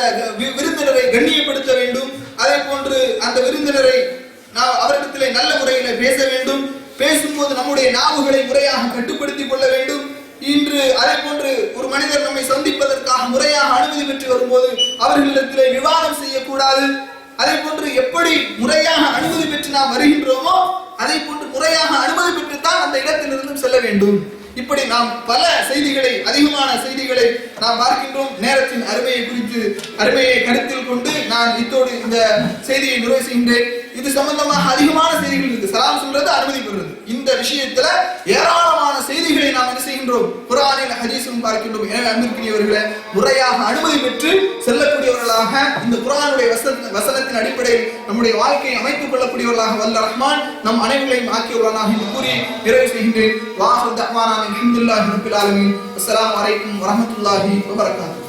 விருந்தினரை கண்ணியப்படுத்த வேண்டும். அதே போன்று அந்த விருந்தினரை அவரிடத்திலே நல்ல முறையில பேச வேண்டும். பேசும்போது நம்முடைய நாவுகளை முறையாக கட்டுப்படுத்திக் கொள்ள வேண்டும். இன்று அதே போன்று ஒரு மனிதர் நம்மை சந்திப்பதற்காக முறையாக அனுமதி பெற்று வரும்போது அவர்களிடத்திலே விவாதம் செய்யக்கூடாது. அதே போன்று எப்படி முறையாக அனுமதி பெற்று நாம் வருகின்றோமோ அதே போன்று முறையாக அனுமதி பெற்றுத்தான் அந்த இடத்திலிருந்து செல்ல வேண்டும். இப்படி நாம் பல செய்திகளை, அதிகமான செய்திகளை நாம் பார்க்கின்றோம். நேரத்தின் அருமையை கருத்தில் கொண்டு நான் இத்தோடு இந்த செய்தியை நிறைவு செய்கின்றேன். இது சம்பந்தமாக அதிகமான செய்திகள் இருக்கு. சலாம் சொல்றது, அனுமதி பெறுறது, இந்த விஷயத்துல ஏராளமான செய்திகளை நாம் என்ன செய்கின்றோம், குர்ஆனில் ஹதீஸிலும் பார்க்கின்றோம். எனவே அன்பிற்குரியவர்களே, முறையாக அனுமதி பெற்று செல்லக்கூடியவர்களாக இந்த குர்ஆனுடைய வசனத்தின் அடிப்படையில் நம்முடைய வாழ்க்கையை அமைத்துக் கொள்ளக்கூடியவர்களாக வல்ல ரஹ்மான் நம் அனைவரையும் ஆக்கியுள்ளானாக என்று கூறி நிறைவு செய்கின்றேன். வாஹிரு தஅவானா அல்ஹம்துலில்லாஹி ரப்பில் ஆலமீன். அஸ்ஸலாமு அலைக்கும் வரஹ்மத்துல்லாஹி வபரகாத்துஹு.